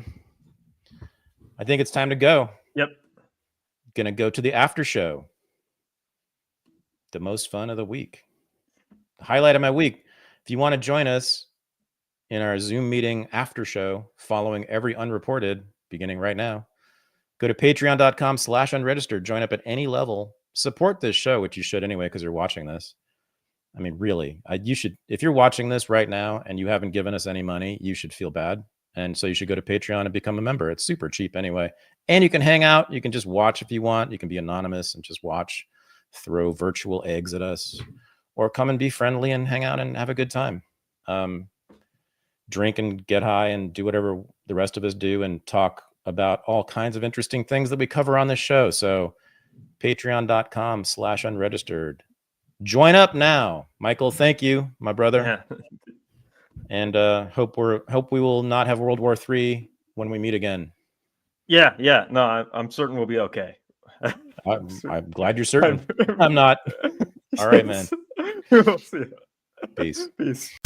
D: think it's time to go.
B: Yep.
D: Gonna go to the after show. The most fun of the week. The highlight of my week. If you want to join us in our Zoom meeting after show following every Unreported, beginning right now, go to patreon.com/unregistered. Join up at any level. Support this show, which you should anyway, because you're watching this. I mean, really, you should. If you're watching this right now and you haven't given us any money, you should feel bad. And so you should go to Patreon and become a member. It's super cheap anyway. And you can hang out. You can just watch if you want. You can be anonymous and just watch, throw virtual eggs at us, or come and be friendly and hang out and have a good time. Drink and get high and do whatever the rest of us do and talk about all kinds of interesting things that we cover on this show. So patreon.com/unregistered. Join up now. Michael, thank you, my brother.
B: Yeah.
D: And hope we will not have World War III when we meet again.
B: Yeah. No, I'm certain we'll be okay.
D: I'm glad you're certain. I'm not. All right, man.
B: We'll see you.
D: Peace.
B: Peace.